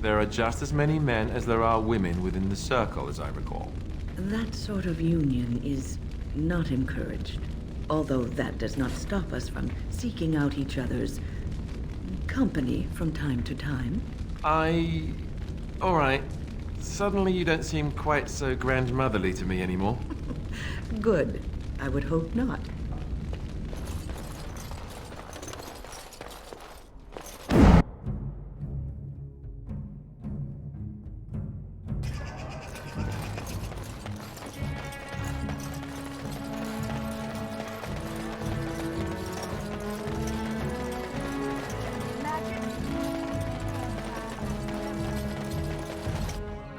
L: There are just as many men as there are women within the circle, as I recall.
N: That sort of union is not encouraged. Although that does not stop us from seeking out each other's company from time to time.
L: All right. Suddenly you don't seem quite so grandmotherly to me anymore.
N: Good. I would hope not.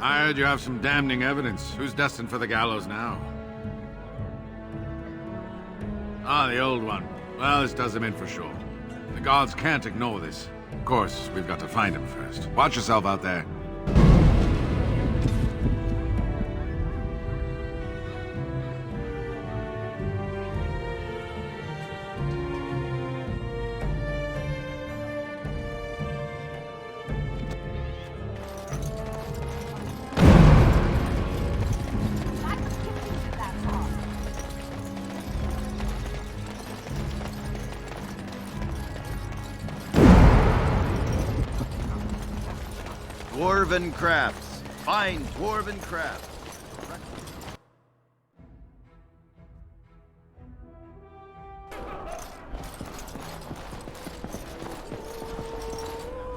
M: I heard you have some damning evidence. Who's destined for the gallows now? Ah, the old one. Well, this does him in for short. The gods can't ignore this. Of course, we've got to find him first. Watch yourself out there.
B: Dwarven crafts. Fine dwarven crafts.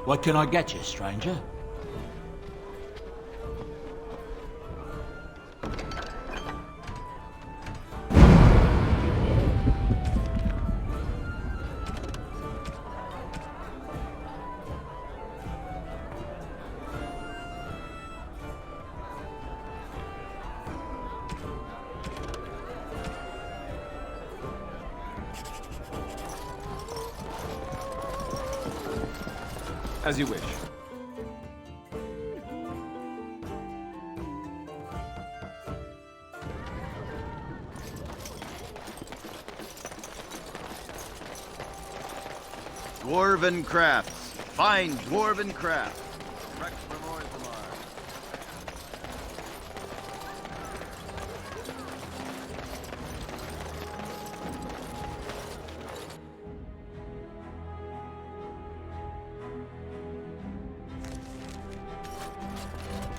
U: What can I get you, stranger?
L: As you wish.
B: Dwarven crafts. Fine dwarven crafts.